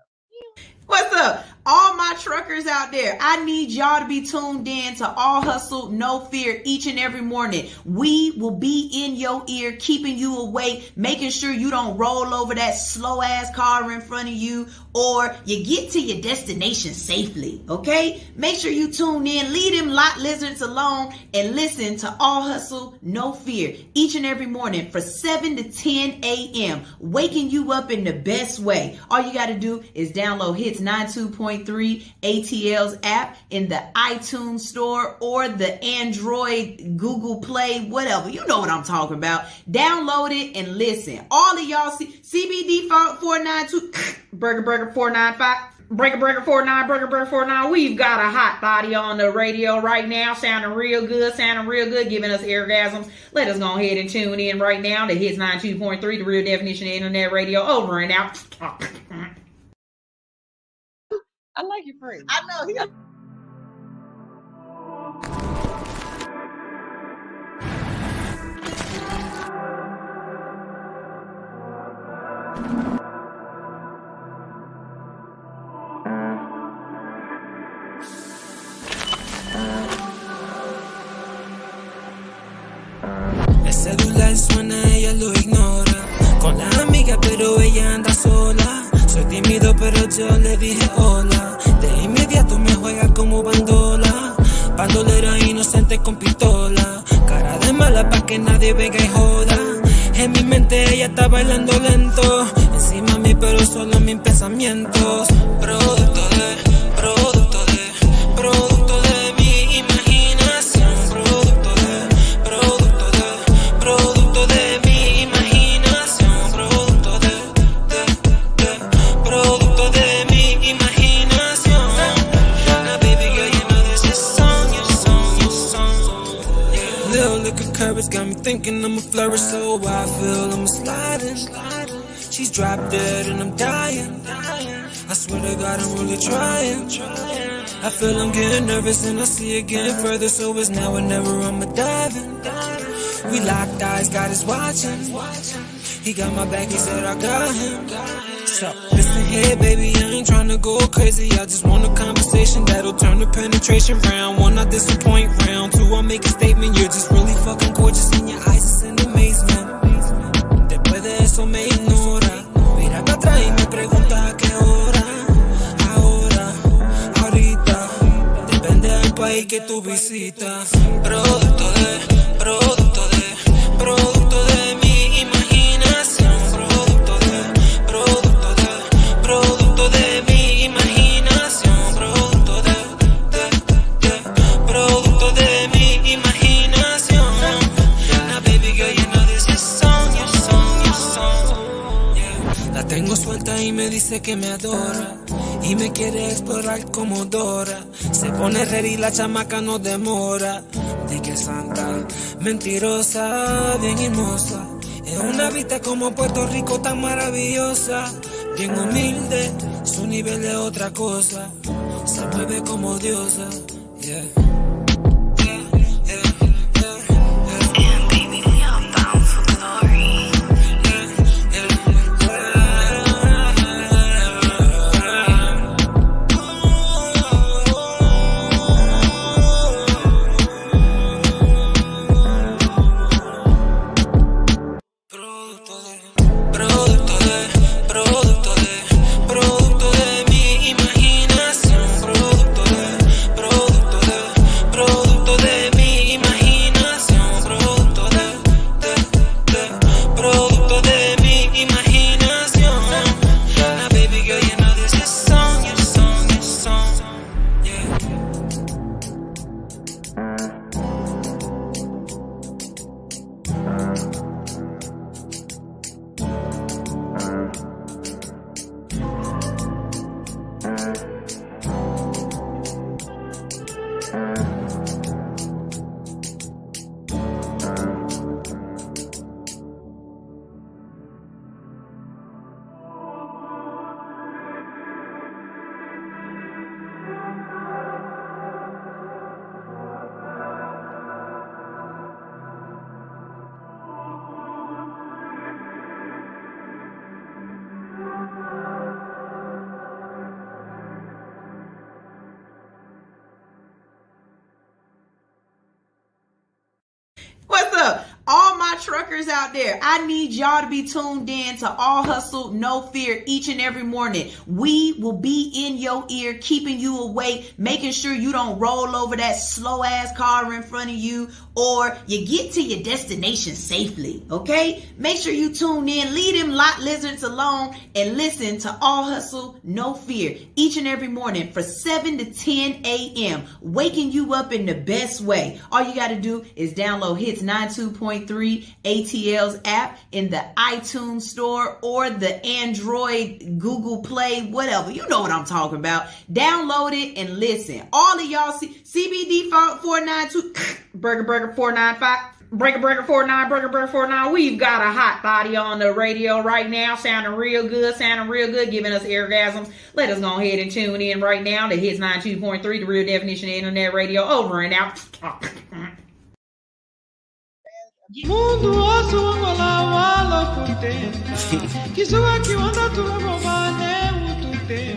What's up? All my truckers out there, I need y'all to be tuned in to All Hustle, No Fear each and every morning. We will be in your ear, keeping you awake, making sure you don't roll over that slow ass car in front of you, or you get to your destination safely, okay? Make sure you tune in, leave them lot lizards alone, and listen to All Hustle, No Fear each and every morning for 7 to 10 a.m., waking you up in the best way. All you got to do is download Hits 92.3 ATL's app in the iTunes store or the Android, Google Play, whatever. You know what I'm talking about. Download it and listen. All of y'all see CBD 492 Burger 495. Breaker 49, Breaker 49. We've got a hot body on the radio right now, sounding real good, giving us orgasms. Let us go ahead and tune in right now to Hits 92.3, the real definition of internet radio. Over and out. I like your friend. I know. El celular suena, ella lo ignora. Con la amiga, pero ella anda sola. Soy tímido, pero yo le dije hola. De inmediato me juega como bandola. Bandolera inocente con pistola. Cara de mala pa' que nadie venga y joda. En mi mente ella está bailando lento. Encima mí, pero solo mis pensamientos. Producto de mi imaginación. Producto de mi imaginación. Producto de mi imaginación. Now baby girl, you know this is your song. Little liquor courage got me thinking I'ma flourish, so I feel I'm sliding. She's drop dead and I'm dying. I swear to God I'm really trying. I feel I'm getting nervous and I see it getting further, so it's now or never, I'ma dive in. We locked eyes, God is watching. He got my back, he said I got him. So listen here, baby, I ain't tryna go crazy. I just want a conversation that'll turn the penetration round. One, not disappoint, round two, I'll make a statement. You're just really fucking gorgeous in your eyes, it's in amazement. Después de eso me ignora. Mira para atrás y me pregunta a qué hora. Ahora, ahorita, depende del país que tú visitas. Producto de mi imaginación. Producto de mi imaginación. Producto de mi imaginación. Now baby girl, you know this is your song. dice que me adora y me quiere explorar como Dora. Se pone ready, la chamaca no demora. De que santa, mentirosa, bien hermosa. Es una vista como Puerto Rico tan maravillosa. Bien humilde, su nivel es otra cosa. Se mueve como diosa, yeah. What's up? All my truckers out there, I need y'all to be tuned in to All Hustle, No Fear each and every morning. We will be in your ear, keeping you awake, making sure you don't roll over that slow ass car in front of you, or you get to your destination safely, okay? Make sure you tune in, leave them lot lizards alone, and listen to All Hustle, No Fear each and every morning for 7 to 10 a.m., waking you up in the best way. All you got to do is download Hits 92.3 ATL's app in the iTunes store or the Android, Google Play, whatever. You know what I'm talking about. Download it and listen. All of y'all CBD 492, Burger 495, Breaker 49, Burger 49. We've got a hot body on the radio right now, sounding real good, giving us orgasms. Let us go ahead and tune in right now to Hits 92.3, the real definition of internet radio. Over and out. Mundo osso angolá wala kute Kizua kiwanda tuwa mobane utute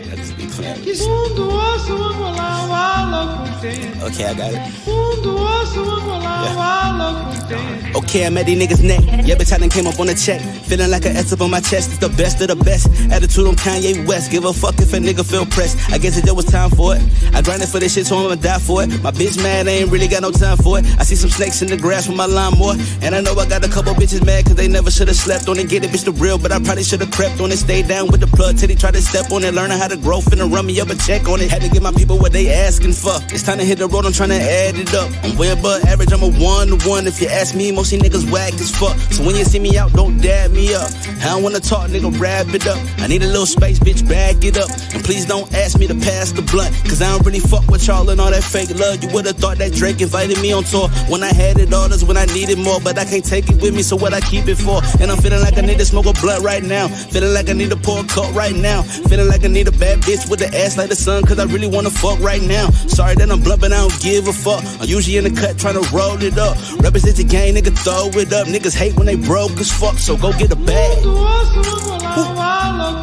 Mundo osso angolá wala kute Okay, I got it. Mundo osso angolá wala kute Okay, I'm at these niggas' neck. Yeah, bitch, I done came up on the check. Feeling like an S up on my chest. It's the best of the best. Attitude on Kanye West. Give a fuck if a nigga feel pressed. I guess it just was time for it. I grinded for this shit, so I'ma die for it. My bitch mad, I ain't really got no time for it. I see some snakes in the grass with my lawnmower. And I know I got a couple bitches mad cause they never should've slept on it. Get it, bitch, the real, but I probably should've crept on it. Stay down with the plug till they try to step on it. Learning how to grow, finna run me up a check on it. Had to give my people what they asking for. It's time to hit the road, I'm trying to add it up. I'm way above average, I'm a 1-to-1. If you ask me, most of these niggas whack as fuck. So when you see me out, don't dab me up. I don't wanna talk, nigga, wrap it up. I need a little space, bitch, bag it up. And please don't ask me to pass the blunt, cause I don't really fuck with y'all and all that fake love. You would've thought that Drake invited me on tour. When I had it all, that's when I needed more. But I can't take it with me, so what I keep it for? And I'm feeling like I need to smoke a blunt right now. Feeling like I need to pour a cup right now. Feeling like I need a bad bitch with the ass like the sun, cause I really wanna fuck right now. Sorry that I'm blunt, but I don't give a fuck. I'm usually in the cut trying to roll it up. Represent the game, nigga, throw it up. Niggas hate when they broke as fuck, so go get a bag.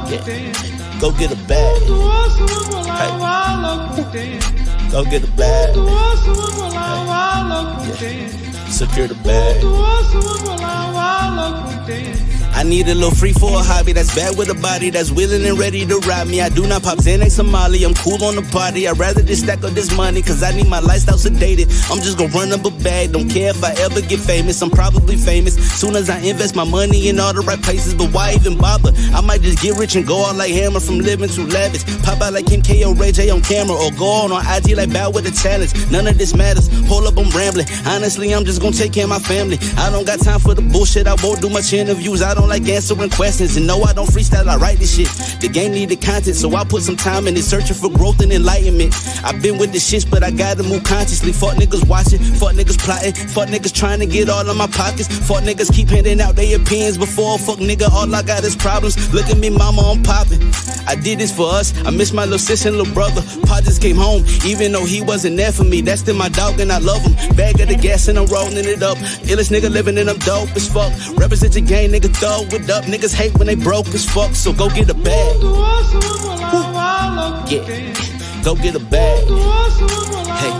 Yeah. Go get a bag. Hey. Go get a bag. Hey. Yeah. Secure the bag. I need a little free for a hobby that's bad with a body that's willing and ready to ride me. I do not pop Xanax Somali, I'm cool on the party. I'd rather just stack up this money, cause I need my lifestyle sedated. I'm just gonna run up a bag, don't care if I ever get famous. I'm probably famous soon as I invest my money in all the right places. But why even bother? I might just get rich and go out like Hammer from living too lavish. Pop out like Kim K or Ray J on camera, or go on IG like Bow with a challenge. None of this matters, hold up, I'm rambling. Honestly, I'm just gonna take care of my family. I don't got time for the bullshit, I won't do much interviews. I don't don't like answering questions. And no, I don't freestyle, I write this shit. The game needed content, so I put some time in it, searching for growth and enlightenment. I've been with the shits, but I gotta move consciously. Fuck niggas watching, fuck niggas plotting, fuck niggas trying to get all of my pockets. Fuck niggas keep handing out their opinions before. Fuck nigga, all I got is problems. Look at me, mama, I'm popping. I did this for us. I miss my little sis and little brother. Pa just came home, even though he wasn't there for me. That's still my dog and I love him. Bag of the gas and I'm rolling it up. Illest nigga living and I'm dope as fuck. Represent your gang, nigga, throw it up. Niggas hate when they broke as fuck, so go get a bag. Yeah, go get a bag. Hey,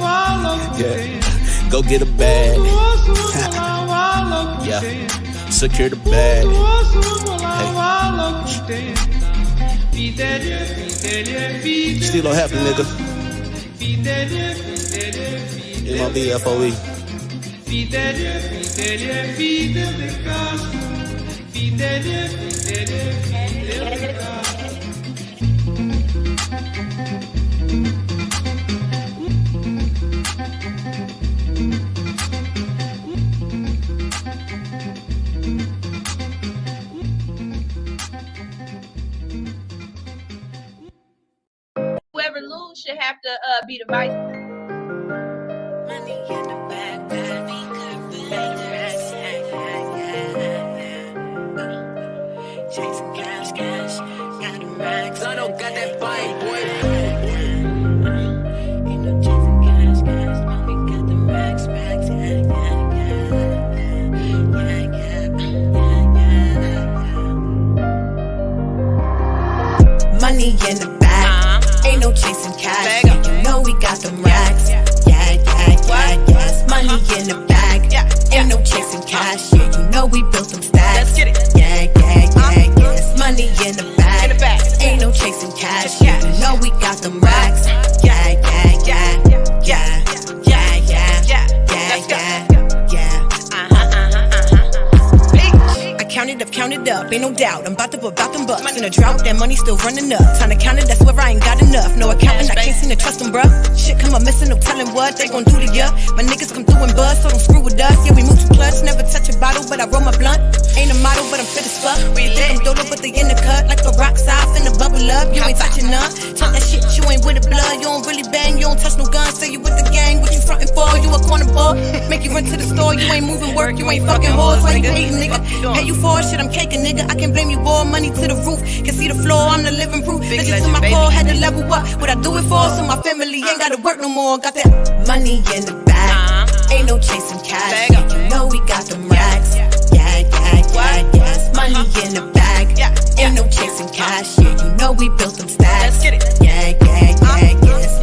yeah, go get a bag. Yeah, secure the bag. Hey. Still don't happen, nigga. MLB FOE. Whoever lose should have to be the vice. Money in the bag, chasing cash, got the max. I don't got that bite, boy. Money in the bag, ain't no chasing cash. You know we got them racks. Yes. Money in the bag, ain't no chasing cash. Yeah, you know we built them stacks. Yes. Money in the bag, ain't no chasing cash. Yeah, you know we got them racks. Count it up, ain't no doubt. I'm about to put about them bucks in a drought. That money still running up. Time to count it, that's where I ain't got enough. No accountant, I can't seem to trust them, bruh. Shit come up missing, no telling what they gon' do to ya. My niggas come through and bust, so don't screw with us. Yeah, we move to clutch, never touch a bottle, but I roll my blunt. Ain't a model, but I'm fit as fuck. We lit, I'm dodo, but they in the cut. Like the rocks off in the bubble up. You ain't touching none. Talk that shit, you ain't with the blood. You don't really bang, you don't touch no guns. Say you with the gang, what you frontin' for? You a corner ball. Make you run to the store, you ain't moving work, you ain't fucking hoes. Why you hating, nigga? Pay you for shit, I'm caking, nigga. I can blame you, boy. Money to the roof. Can see the floor, I'm the living proof. Bitches to my core, had to level up. What I do it for, so my family ain't gotta work no more. Got that money in the bag. Ain't no chasing cash. You know we got them racks. Yes. Money in the bag. Ain't no chasing cash. Yeah, you know we built them stacks. Yes.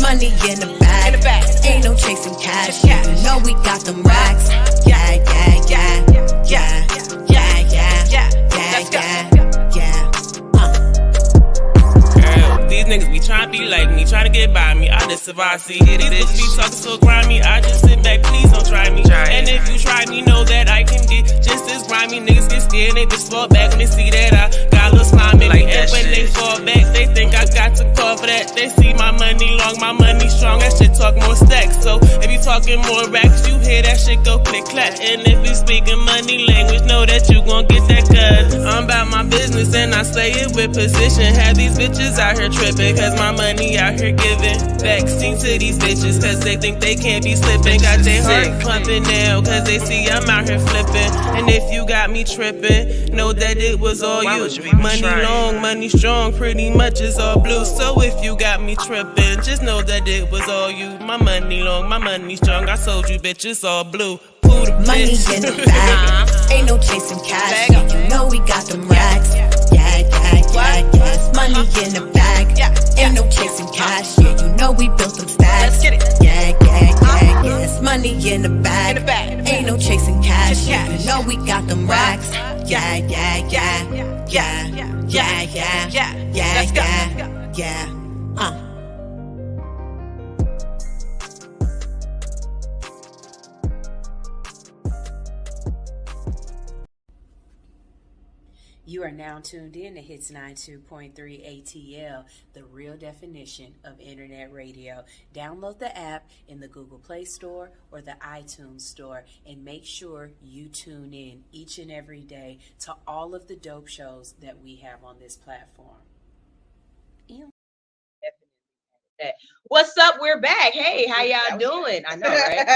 Money in the bag. Ain't no chasing cash. Yeah, you know we got them racks. These niggas be tryna be like me, tryna get by me. I just survive, see. These bitches be talking so grimy. I just sit back, please don't try me. And if you try me, know that I can get just as grimy. Niggas get scared, they just fall back when they see that I got a little slime in me. And when they fall back, they think I got to call for that. They see my money long, my money strong. That shit talk more stacks. So if you talking more racks, you hear that shit go click clack. And if you speaking money language, know that you gon' get that cut. I'm about my business and I say it with position. Have these bitches out here tripping, cause my money out here giving vaccine to these bitches, cause they think they can't be slipping. Got their heart pumping now, cause they see I'm out here flipping. And if you got me tripping, know that it was all you. Money long, money strong, pretty much is all blue. So if you got me tripping, just know that it was all you. My money long, my money strong, I sold you bitches all blue. Money in the bag, ain't no chasing cash. You know we got them racks. Yes. Money in the bag, ain't no chasing cash. Yeah, you know we built them stacks. Yes. Money in the bag, ain't no chasing cash. Yeah, you know we got them racks. Yeah. You are are now tuned in to Hits 92.3 ATL, the real definition of internet radio. Download the app in the Google Play Store or the iTunes Store and make sure you tune in each and every day to all of the dope shows that we have on this platform. What's up? We're back. Hey, how y'all doing? I know, right?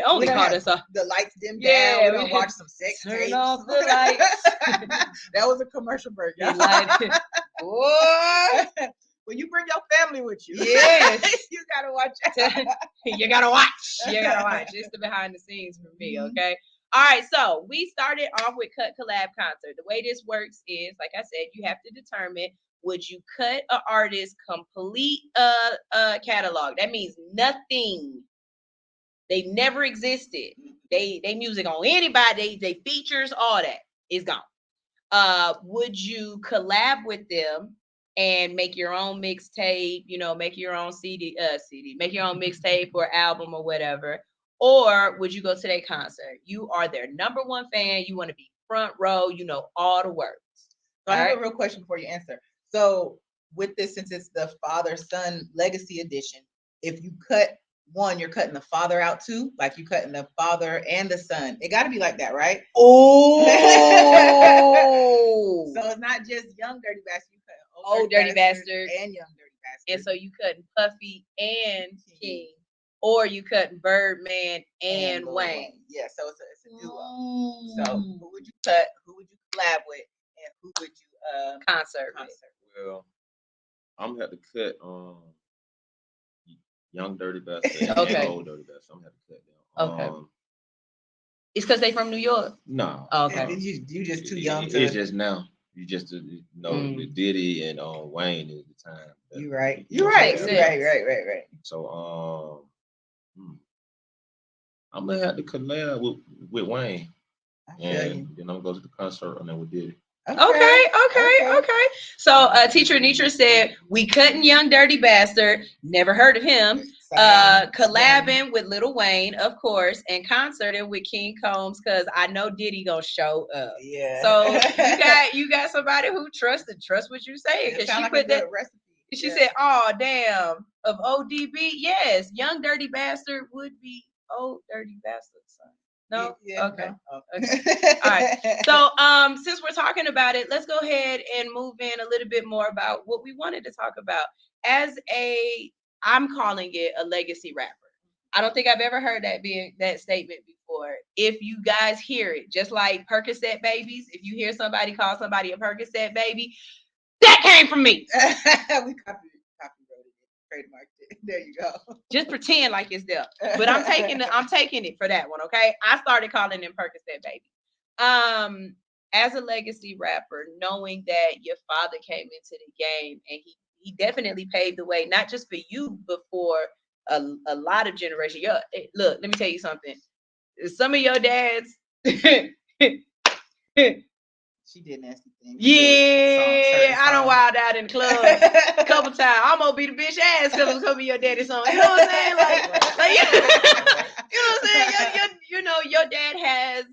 Only caught us off. The lights dimmed down. We're gonna watch some sex Turn tapes. off the lights. That was a commercial break. Boy, when you bring your family with you, yes, you gotta watch. You gotta watch. You gotta watch. It's the behind the scenes for me. Okay. All right. So we started off with Cut Collab Concert. The way this works is, like I said, you have to determine. Would you cut an artist's complete catalog? That means nothing. They never existed. They music on anybody, they features, all that is gone. Would you collab with them and make your own mixtape, make your own CD, make your own mixtape or album or whatever? Or would you go to their concert? You are their number one fan. You want to be front row, all the words. So I have a real question before you answer. So with this, since it's the father-son legacy edition, if you cut one, you're cutting the father out too? Like you cutting the father and the son. It got to be like that, right? Oh! So it's not just Young Dirty Bastard. You cut Old Dirty Bastard and Young Dirty Bastard. And so you cutting Puffy and King. Or you cutting Birdman and Wayne. Yeah, so it's a duo. So who would you cut? Who would you collab with? And who would you concert? Well, I'm gonna have to cut Young Dirty Bastard and Old Dirty Bastard. I'm gonna have to cut them. Okay. It's because they from New York? No. Okay. You just too young. It's just now. You just the Diddy and Wayne is the time. You're right. You're right. Right. So I'm gonna have to collab with Wayne, and then I'm gonna go to the concert and then we did it. Okay. So Teacher Anitra said, we cutting Young Dirty Bastard, never heard of him. Collabing with Lil Wayne, of course, and concerting with King Combs, because I know Diddy gonna show up. Yeah. So you got somebody who trust what you're saying. Because she put that recipe. She said, "Oh damn, of ODB, yes, Young Dirty Bastard would be Old Dirty Bastard's son." No? Yeah, okay. No. Okay. All right. So since we're talking about it, let's go ahead and move in a little bit more about what we wanted to talk about. I'm calling it a legacy rapper. I don't think I've ever heard that statement before. If you guys hear it, just like Percocet babies, if you hear somebody call somebody a Percocet baby, that came from me. We copyrighted it, trademarked it. There you go. Just pretend like it's there. But I'm taking it for that one, okay? I started calling them Percocet baby. As a legacy rapper, knowing that your father came into the game and he definitely paved the way, not just for you, but for a lot of generations. Look, let me tell you something. Some of your dads she did nasty things. Yeah, I done wild out in the club a couple times. I'm gonna beat a bitch ass because of your daddy's song. You know what I'm saying? Like you know what I'm saying? Your dad has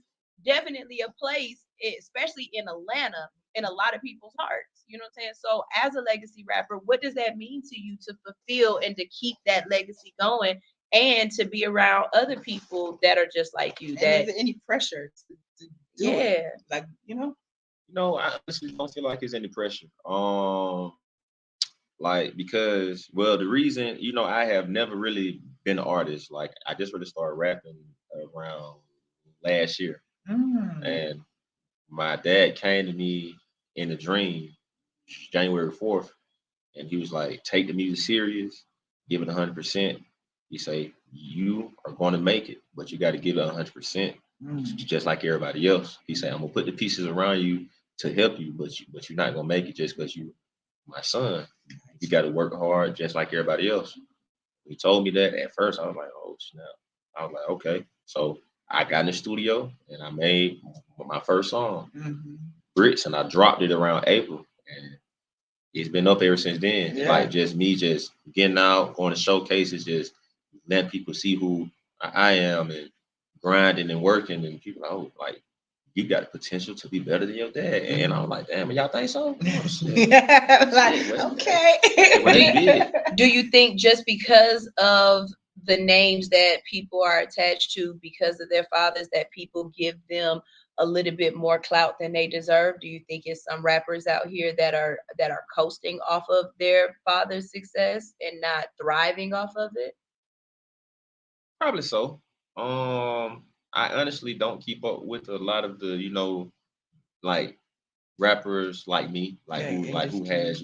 definitely a place, especially in Atlanta, in a lot of people's hearts. You know what I'm saying? So as a legacy rapper, what does that mean to you to fulfill and to keep that legacy going and to be around other people that are just like you? Is there any pressure to do it? Like, I honestly don't feel like it's any pressure. Because the reason, I have never really been an artist. Like, I just really started rapping around last year. And my dad came to me in a dream, January 4th, and he was like, take the music serious, give it 100%. He say, you are going to make it, but you got to give it 100%, just like everybody else. He said, I'm going to put the pieces around you to help you, but you're not going to make it just because you my son. You got to work hard just like everybody else. He told me that at first. I was like, oh, snap. I was like, okay. So I got in the studio and I made my first song, Bricks, and I dropped it around April. And it's been up ever since then. Yeah. Like just me just getting out, going to showcases, just letting people see who I am and grinding and working. And people like, oh, like you got the potential to be better than your dad. And I'm like, damn, y'all think so? Okay. Do you think just because of the names that people are attached to because of their fathers that people give them a little bit more clout than they deserve? Do you think it's some rappers out here that are coasting off of their father's success and not thriving off of it? Probably so. I honestly don't keep up with a lot of the, like rappers like me, who has,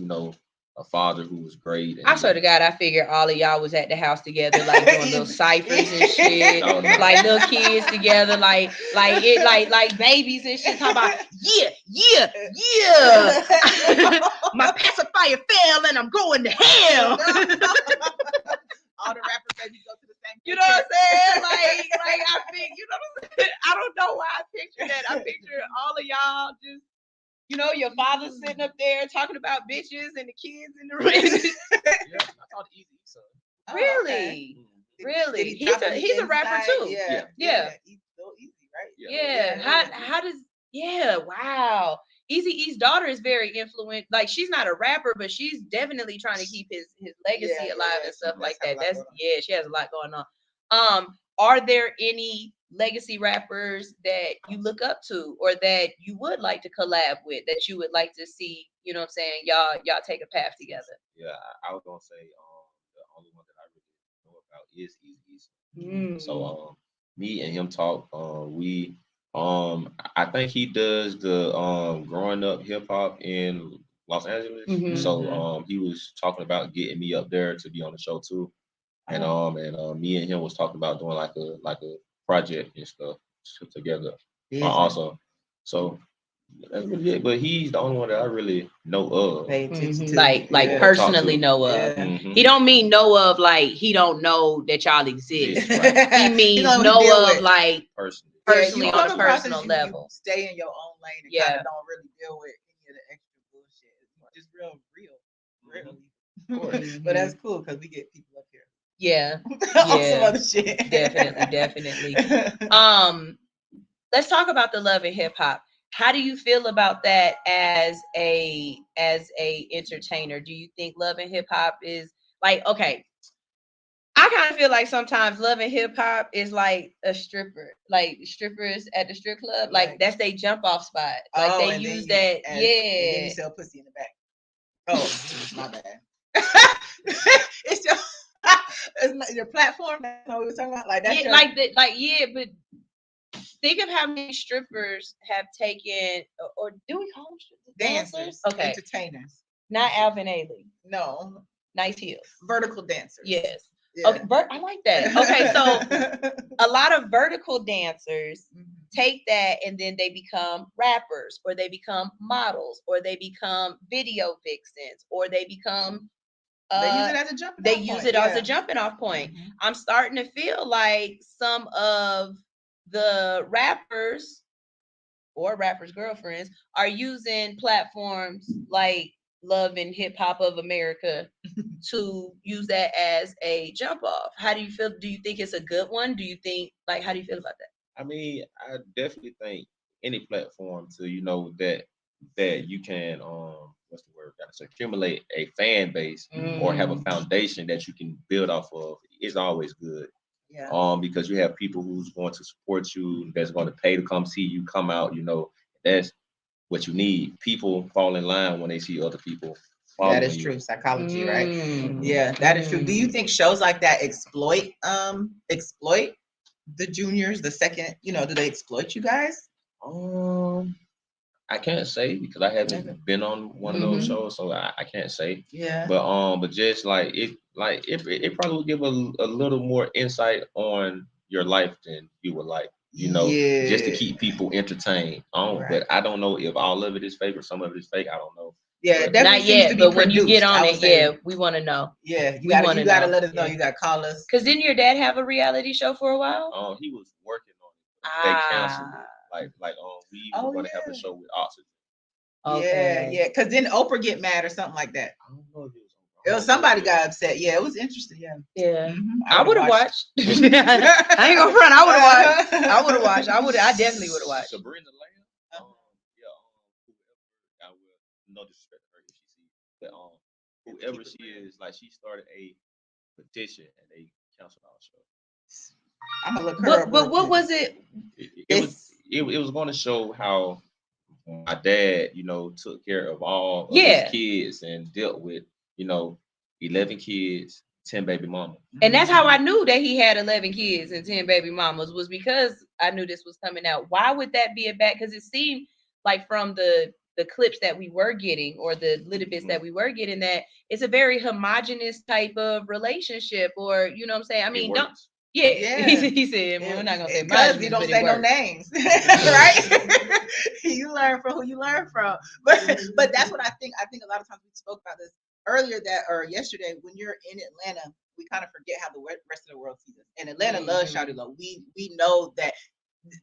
a father who was great. I swear to God, I figured all of y'all was at the house together, like doing little ciphers and shit, like little kids together, like babies and shit. Talking about yeah. My pacifier fell and I'm going to hell. All the rappers that you go to the same. You know what I'm saying? Like I think, you know what I'm saying? I don't know why I picture that. I picture all of y'all just, your father sitting up there talking about bitches and the kids in the room. Yeah, I thought Easy son. Really? Okay. Really? Did He's a rapper too. Yeah. He's so easy, right? Yeah. How does? Yeah. Wow. Eazy-E's daughter is very influential. Like, she's not a rapper, but she's definitely trying to keep his legacy alive and stuff like that. She has a lot going on. Are there any legacy rappers that you look up to or that you would like to collab with, that you would like to see, you know what I'm saying, y'all take a path together? Yeah, I was gonna say the only one that I really know about is Easy. So me and him talk. I think he does the growing up hip hop in Los Angeles. So he was talking about getting me up there to be on the show too. And me and him was talking about doing like a project and stuff together. Also, so that's really it. But he's the only one that I really know of. Like personally know of. He don't mean know of like he don't know that y'all exist. Right. He means know of like personally on a personal level. You stay in your own lane and kind of don't really deal with any of the extra bullshit. Just real. But that's cool because we get people up here. Yeah. Some other shit. Definitely. Let's talk about the love in hip hop. How do you feel about that as a entertainer? Do you think love in hip hop is like, okay, I kind of feel like sometimes love in hip hop is like a stripper, like strippers at the strip club, like that's their jump off spot. Like they use that, and then you sell pussy in the back. Oh, it's my bad. It's your platform. That's what we're talking about. Like that's but think of how many strippers have taken, or do we call them dancers? Okay, entertainers. Not Alvin Ailey. No, Nice heels. Vertical dancers. Yes. Yeah. Okay, I like that. Okay, so a lot of vertical dancers take that and then they become rappers, or they become models, or they become video vixens, or they become they use it as a jumping they off use point. it as a jumping off point. I'm starting to feel like some of the rappers or rappers' girlfriends are using platforms like Love and Hip Hop of America to use that as a jump off. How do you feel? Do you think it's a good one? Do you think, like, how do you feel about that? I mean, I definitely think any platform to that you can what's the word? Accumulate a fan base or have a foundation that you can build off of is always good. Yeah. Because you have people who's going to support you, that's going to pay to come see you come out. That's what you need. People fall in line when they see other people. That is true. Psychology, right? Yeah, that is true. Do you think shows like that exploit the juniors? The second, do they exploit you guys? I can't say because I haven't been on one of those shows, so I can't say. Yeah. But just it probably would give a little more insight on your life than you would like. Just to keep people entertained. But I don't know if all of it is fake or some of it is fake. I don't know. Yeah, not yet. But when you get on it, we want to know. Yeah, you gotta let us know. You gotta call us. Because didn't your dad have a reality show for a while? He was working on it. They canceled it. We were going to have a show with Oxygen. Okay. Yeah. Because didn't Oprah get mad or something like that? I don't know if it was somebody got upset. Yeah, it was interesting. Yeah. I would have watched. I ain't gonna front. I would have watched. I definitely would have watched. Sabrina Lamb. no disrespect to her if she sees, but whoever she is, like she started a petition and they canceled our show. I'm gonna look her up. But what was it? It was going to show how my dad, took care of all of his kids and dealt with, 11 kids, 10 baby mamas. And that's how I knew that he had 11 kids and 10 baby mamas, was because I knew this was coming out. Why would that be a bad? Because it seemed like from the clips that we were getting, or the little bits that we were getting, that it's a very homogenous type of relationship, or you know what I'm saying? I mean, don't. Yeah. He said, well, we're not gonna say because you don't say no names, right? You learn from who you learn from. But that's what I think. I think a lot of times we spoke about this earlier or yesterday. When you're in Atlanta, we kind of forget how the rest of the world sees us. And Atlanta loves Shawty Lo. We know that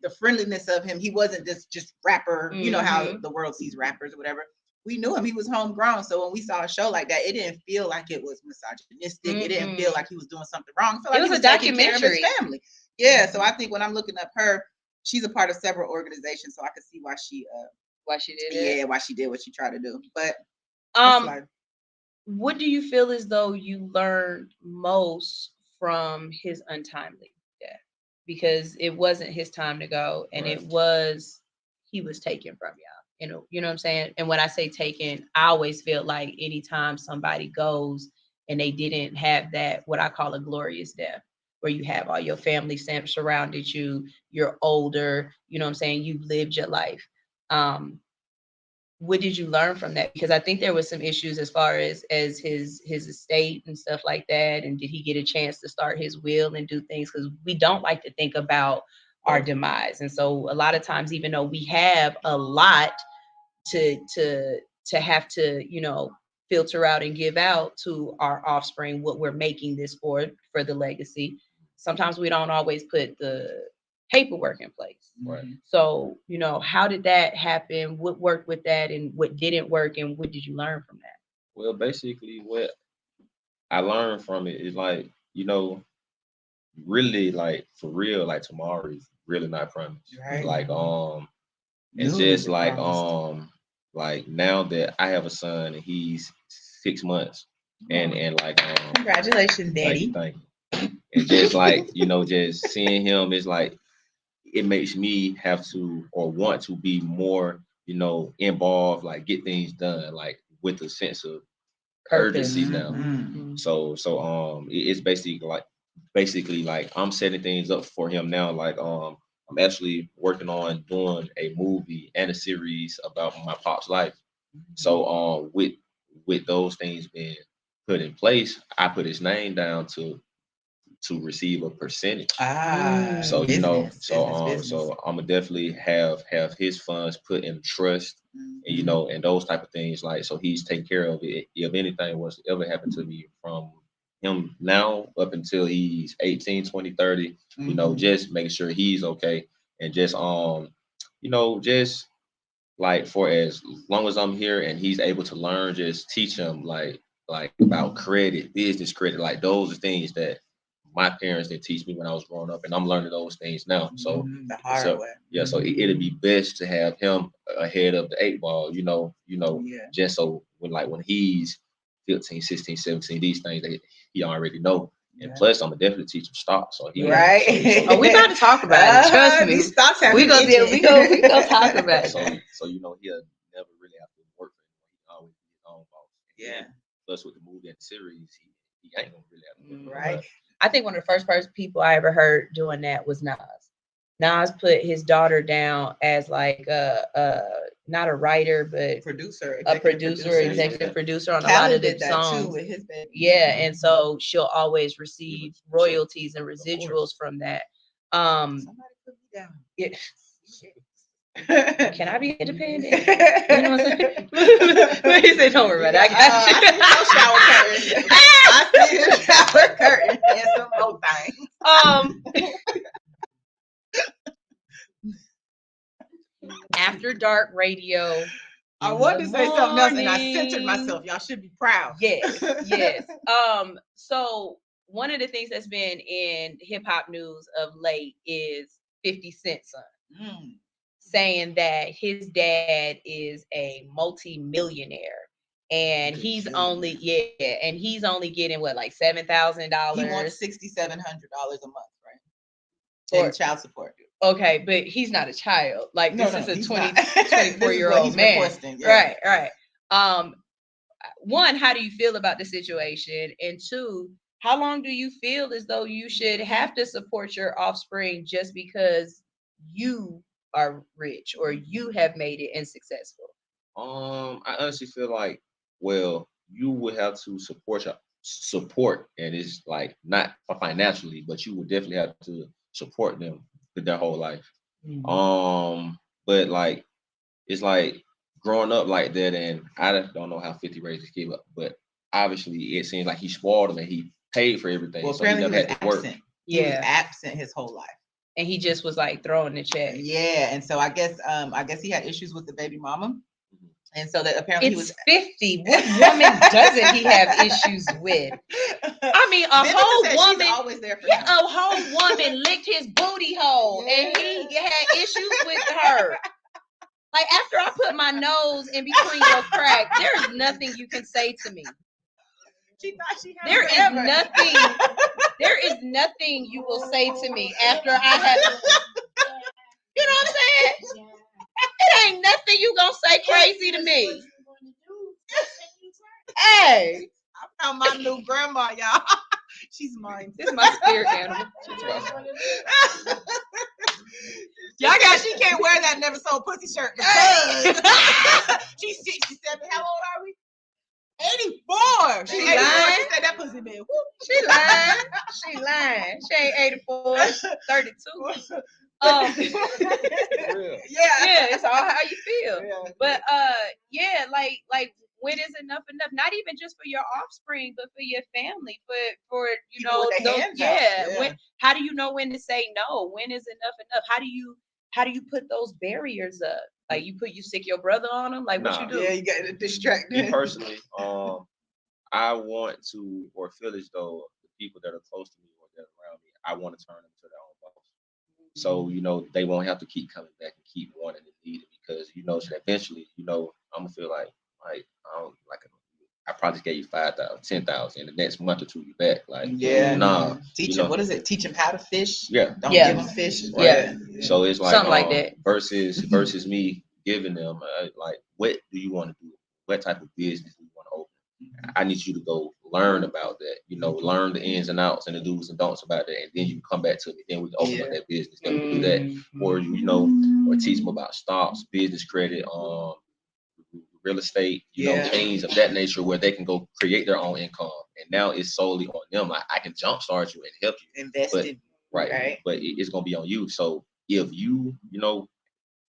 the friendliness of him. He wasn't this just rapper. You know how the world sees rappers or whatever. We knew him. He was homegrown. So when we saw a show like that, it didn't feel like it was misogynistic. It didn't feel like he was doing something wrong. It felt like he was a documentary. Taking care of his family. Yeah. So I think when I'm looking up her, she's a part of several organizations. So I could see why she did it. Yeah, why she did what she tried to do. But what do you feel as though you learned most from his untimely death? Because it wasn't his time to go, and he was taken from y'all. You know what I'm saying? And when I say taken, I always feel like anytime somebody goes and they didn't have that, what I call a glorious death, where you have all your family surrounded you, you're older, you know what I'm saying? You've lived your life. What did you learn from that? Because I think there was some issues as far as his estate and stuff like that. And did he get a chance to start his will and do things? Because we don't like to think about our demise. And so a lot of times, even though we have a lot to have to, filter out and give out to our offspring, what we're making this for the legacy, sometimes we don't always put the paperwork in place. Right. So, how did that happen? What worked with that and what didn't work, and what did you learn from that? Well, basically what I learned from it is like, really like for real, like tomorrow is really not promised. Right. Like it's just like like now that I have a son and he's 6 months and like congratulations, Daddy. Thank you. And just like, just seeing him is like, it makes me have to or want to be more, involved, like get things done, like with a sense of urgency now. Mm-hmm. So it's basically like I'm setting things up for him now. Like I'm actually working on doing a movie and a series about my pop's life. So with those things being put in place, I put his name down to receive a percentage. So so I'm gonna definitely have his funds put in trust, and and those type of things, like, so he's taking care of it. If anything was to ever happen to me from him now up until he's 18, 20, 30, just making sure he's okay, and just just like for as long as I'm here and he's able to learn, just teach him like about credit, business credit, like those are things that my parents didn't teach me when I was growing up, and I'm learning those things now. So the hard way. Yeah, so it'd be best to have him ahead of the 8 ball, just so when he's 15, 16, 17, these things that he already know. And plus, I'm gonna definitely teach him stocks. So he right. Oh, we about to talk about it. Trust me. Stocks we gonna talk about it. So he'll never really have to work for him. He always be his own boss. Yeah. Plus, with the movie and the series, he ain't gonna really have to work. Right. I think one of the first people I ever heard doing that was Nas. Nas put his daughter down as like not a writer, but executive producer on a lot of the songs. Too with his baby. Yeah, and so she'll always receive royalties and residuals from that. Somebody put me down. Yeah. Can I be independent? You know what I'm saying? He said, "Don't worry about it. I got you." I see your shower curtain and some more things. After dark radio. I wanted to say something else, and I centered myself. Y'all should be proud. Yes. So one of the things that's been in hip hop news of late is 50 Cent's son. saying that his dad is a multi-millionaire. And he's only getting what, like $7,000. He wants $6,700 a month, right? In child support. Okay, but he's not a child. Like this is a 24-year-old man. Yeah. Right. One, how do you feel about the situation? And two, how long do you feel as though you should have to support your offspring just because you are rich or you have made it and successful? I honestly feel like, well, you would have to support, and it's like not financially, but you would definitely have to support them with their whole life. But like it's like growing up like that, and I don't know how 50 raised his kid up, but obviously it seems like he spoiled him and he paid for everything. Well, so he never had to work. He was absent his whole life. And he just was like throwing the check. Yeah, and so I guess he had issues with the baby mama. And so that apparently he was 50. What woman doesn't he have issues with? I mean, a whole woman, always there for a whole woman licked his booty hole, and he had issues with her. Like after I put my nose in between your crack, there is nothing you can say to me. She thought she had there is nothing. There is nothing you will say to me after I have. You know what I'm saying? It ain't nothing you gonna say crazy to me. Hey, I'm my new grandma, y'all. She's mine. This is my spirit animal. Y'all got she can't wear that never sold pussy shirt because she's 67. How old are we? 84. She 84. Lying. She said that pussy big. She lying. She lying. She ain't 84. 32. Yeah, it's all how you feel. Yeah. But like when is enough? Not even just for your offspring, but for your family, for you know those, when, how do you know when to say no? When is enough? How do you put those barriers up? Like you stick your brother on them? Like what you do? Yeah, you got to distract me personally. I want to, or feel as though the people that are close to me or that are around me, I want to turn them to their own boss. So, they won't have to keep coming back and keep wanting and needing because, so eventually, I'm going to feel like I probably gave you 5,000, 10,000 in the next month or two, you back. Like, nah. Teach them, what is it? Teach them how to fish. Yeah. Don't give them fish. Right. Yeah. So it's like, something like that. Versus me giving them, like, what do you want to do? What type of business do you want to open? I need you to go learn about that, learn the ins and outs and the do's and don'ts about that. And then you can come back to me. Then we can open up that business. Then we can do that. Or, or teach them about stocks, business credit, real estate, things of that nature where they can go create their own income. And now it's solely on them. I can jumpstart you and help you. Invest in. Right. But it's going to be on you. So if you,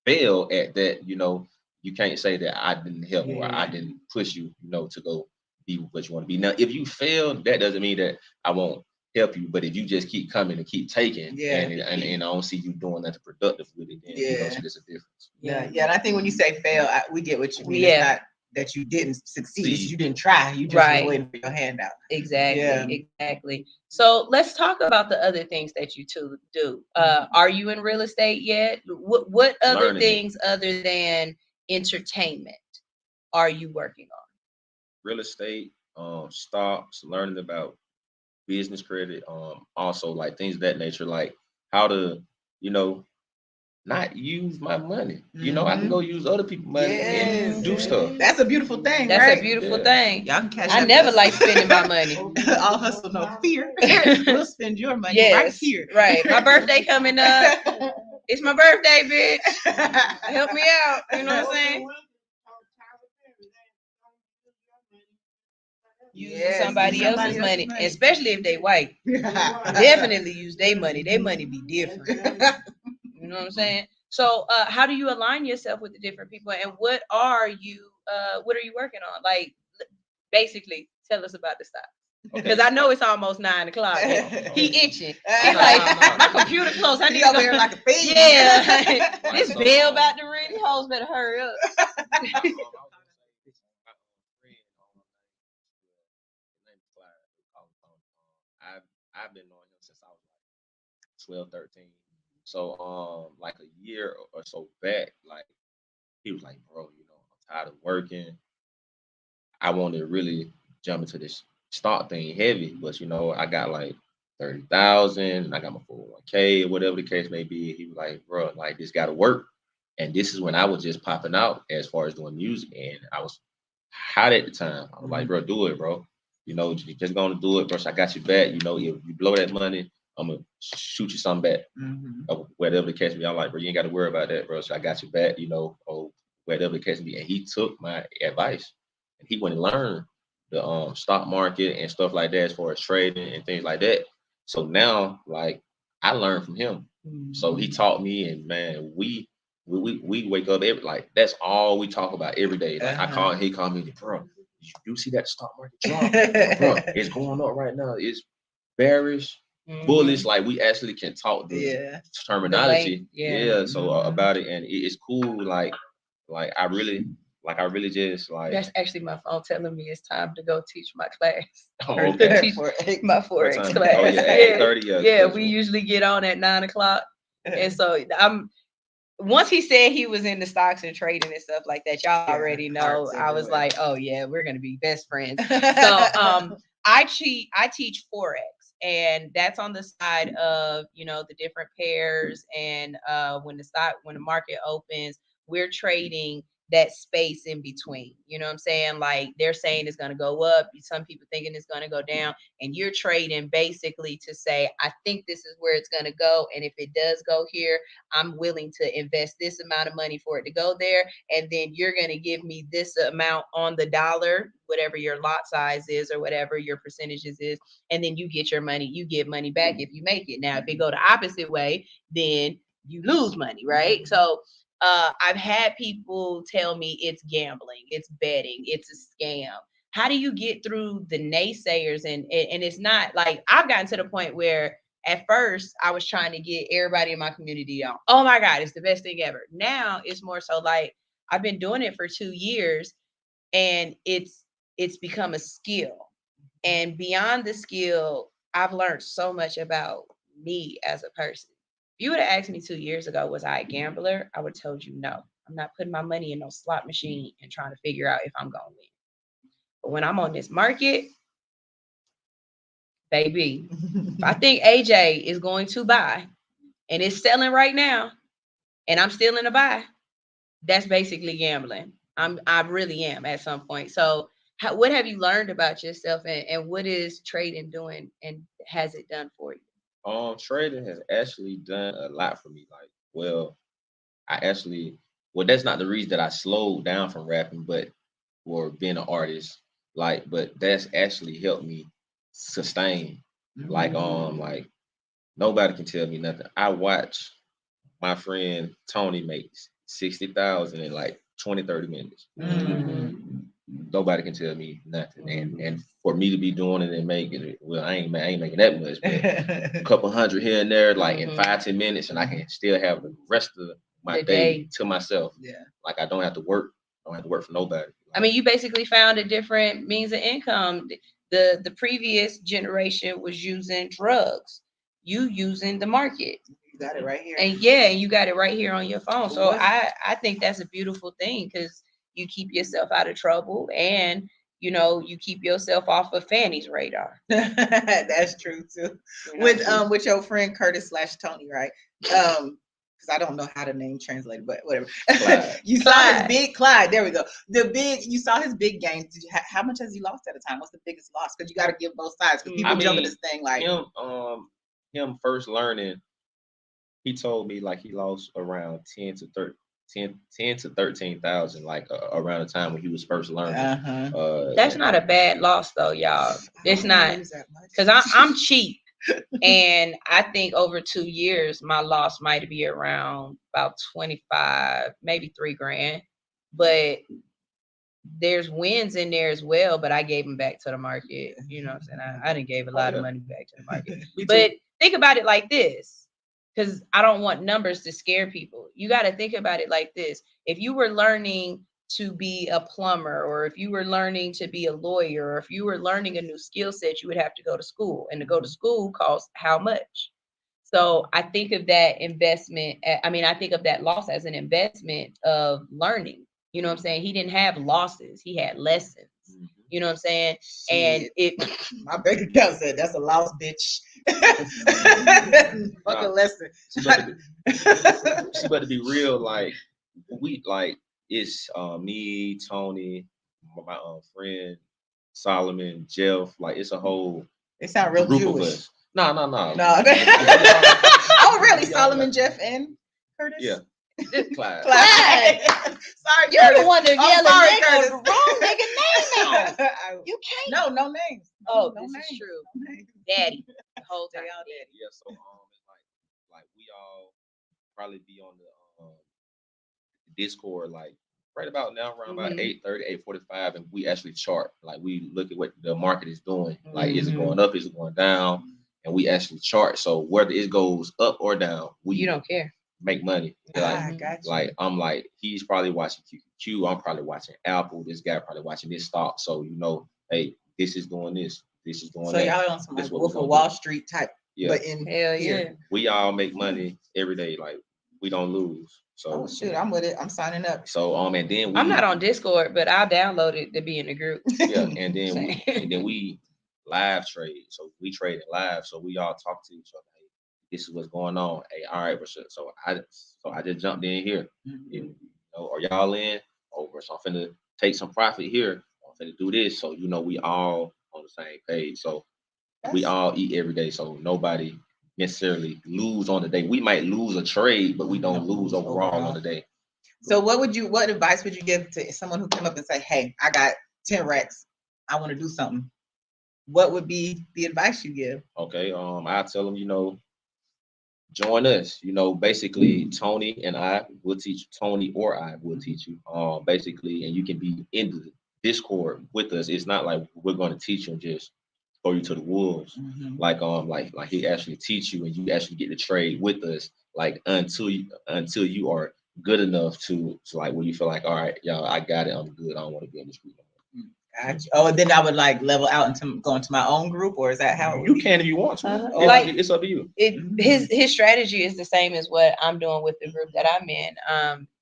fail at that, you can't say that I didn't help or I didn't push you, to go be what you want to be. Now, if you fail, that doesn't mean that I won't help you. But if you just keep coming and keep taking, and I don't see you doing nothing productive with it, then so there's a difference. Yeah. And I think when you say fail, we get what you mean. It's not that you didn't succeed. You didn't try. You just were waiting for your hand out. Exactly. So let's talk about the other things that you two do. Are you in real estate yet? What other things other than entertainment are you working on? Real estate, stocks, learning about business credit, also like things of that nature, like how to, not use my money. I can go use other people's money and do stuff. That's a beautiful thing. That's a beautiful thing. Y'all can cash I never like spending my money. All hustle, no fear. We'll spend your money right here. Right. My birthday coming up. It's my birthday, bitch. Help me out. You know what I'm saying? Use somebody else's money, especially if they white. Definitely use their money. Their money be different. You know what I'm saying? So how do you align yourself with the different people, and what are you working on? Like, basically, tell us about the style. Because I know it's almost 9 o'clock. He itching. He like, my computer closed. I need to go there like a baby. Yeah. This bell about to ring. Hoes better hurry up. I've been knowing him since I was like 12, 13. So like a year or so back, like he was like, bro, I'm tired of working. I want to really jump into this stock thing heavy, but I got like 30,000, I got my 401k, whatever the case may be. He was like, bro, like this gotta work. And this is when I was just popping out as far as doing music, and I was hot at the time. I was like, bro, do it, bro. You just gonna do it, bro. So I got you back. If you blow that money, I'm gonna shoot you something back. Or whatever the case may be. I'm like, bro, you ain't got to worry about that, bro. So I got you back, or whatever the case may be. And he took my advice and he went and learned the stock market and stuff like that as far as trading and things like that. So now, like, I learned from him. So he taught me, and man, we wake up like that's all we talk about every day. Like he called me, bro. You see that stock market drop, bro? It's going up right now. It's bearish, bullish. Like we actually can talk the terminology, So about it, and it's cool. Like I really just like. That's actually my phone telling me it's time to go teach my class. Oh, okay. Teach my Forex class. Oh yeah, 8:30. Yeah, we usually get on at 9:00, and so once he said he was into stocks and trading and stuff like that, y'all already know. I was like, oh yeah, we're gonna be best friends. So I teach Forex, and that's on the side of the different pairs, and when the market opens, we're trading that space in between. You know what I'm saying? Like they're saying it's going to go up, some people thinking it's going to go down, and you're trading basically to say, I think this is where it's going to go, and if it does go here, I'm willing to invest this amount of money for it to go there, and then you're going to give me this amount on the dollar, whatever your lot size is or whatever your percentages is, and then you get your money, you get money back if you make it. Now if it go the opposite way, then you lose money, right? So I've had people tell me it's gambling, it's betting, it's a scam. How do you get through the naysayers? And it's not like, I've gotten to the point where at first I was trying to get everybody in my community on, oh my God, it's the best thing ever. Now it's more so like I've been doing it for 2 years, and it's become a skill. And beyond the skill, I've learned so much about me as a person. If you would have asked me 2 years ago, was I a gambler? I would have told you no. I'm not putting my money in no slot machine and trying to figure out if I'm going to win. But when I'm on this market, baby, if I think AJ is going to buy and it's selling right now and I'm still in a buy, that's basically gambling. I really am at some point. So what have you learned about yourself, and what is trading doing, and has it done for you? Trading has actually done a lot for me. Like, that's not the reason that I slowed down from rapping, but or being an artist. Like, but that's actually helped me sustain. Like nobody can tell me nothing. I watch my friend Tony makes 60,000 in like 20, 30 minutes. Nobody can tell me nothing. And for me to be doing it and making it, well, I ain't making that much, but a couple hundred here and there, like in 5-10 minutes, and I can still have the rest of my day to myself. Yeah. Like I don't have to work. I don't have to work for nobody. I mean, you basically found a different means of income. The previous generation was using drugs. You using the market. You got it right here. And you got it right here on your phone. So I think that's a beautiful thing, because you keep yourself out of trouble, and you keep yourself off of Fanny's radar. That's true too. With your friend Curtis / Tony, right? Because I don't know how the name translated, but whatever. You saw his big Clyde. There we go. You saw his big gains. How much has he lost at a time? What's the biggest loss? Because you got to give both sides. Because people jump in this thing like him first learning. He told me like he lost around 10 to 13,000, like around the time when he was first learning. That's not a bad loss though, y'all. It's not, because I'm cheap, and I think over 2 years my loss might be around about 25, maybe $3,000. But there's wins in there as well. But I gave them back to the market. You know what I'm saying? I didn't gave a lot of money back to the market. But think about it like this, because I don't want numbers to scare people. You got to think about it like this. If you were learning to be a plumber, or if you were learning to be a lawyer, or if you were learning a new skill set, you would have to go to school. And to go to school costs how much? So I think of that investment. I think of that loss as an investment of learning. You know what I'm saying? He didn't have losses. He had lessons. You know what I'm saying? And my bank account said that's a loss, bitch. Fucking lesson. See, but to be real, like we like it's me, Tony, my friend Solomon, Jeff. Like it's a whole. It sound real group Jewish. Of us. No. Oh, really? Solomon, Jeff, and Curtis. Yeah. Clyde. Sorry, you're Curtis. the one that yelling Curtis. the wrong nigga name out. You can't. No names. Oh, no this names. is true. No names. Daddy, the whole time. Daddy. Yeah. So it's like we all probably be on the Discord like right about now around about 8:30, 8:45, and we actually chart. Like we look at what the market is doing. Like is it going up? Is it going down? And we actually chart. So whether it goes up or down, you don't care. Make money. Like I'm like he's probably watching QQQ. I'm probably watching Apple. This guy probably watching this stock. So hey, this is doing this. This is doing so that. So y'all on some like Wolf of Wall Street type. Yeah. But in hell yeah, we all make money every day. Like we don't lose. So shoot, I'm with it. I'm signing up. So and then I'm not on Discord, but I'll download it to be in the group. Yeah, and then we live trade. So we trade it live. So we all talk to each other. Hey, this is what's going on. Hey, all right, so I just jumped in here. You know, are y'all in? Over. So I'm finna take some profit here. I'm finna do this. So we all on the same page. So we all eat every day. So nobody necessarily lose on the day. We might lose a trade, but we don't lose overall on the day. So what advice would you give to someone who came up and say, hey, I got 10 racks. I want to do something. What would be the advice you give? Okay. I tell them, join us. Basically Tony and I will teach you. Tony or I will teach you. Basically, and you can be in the Discord with us. It's not like we're going to teach you and just throw you to the wolves. Like he actually teach you and you actually get to trade with us. Like until you are good enough to like where you feel like, all right, y'all, I got it. I'm good. I don't want to be in this group. Gotcha. Oh, and then I would like level out into go into my own group, or is that how you can if you want to? Like it's up to you. His strategy is the same as what I'm doing with the group that I'm in.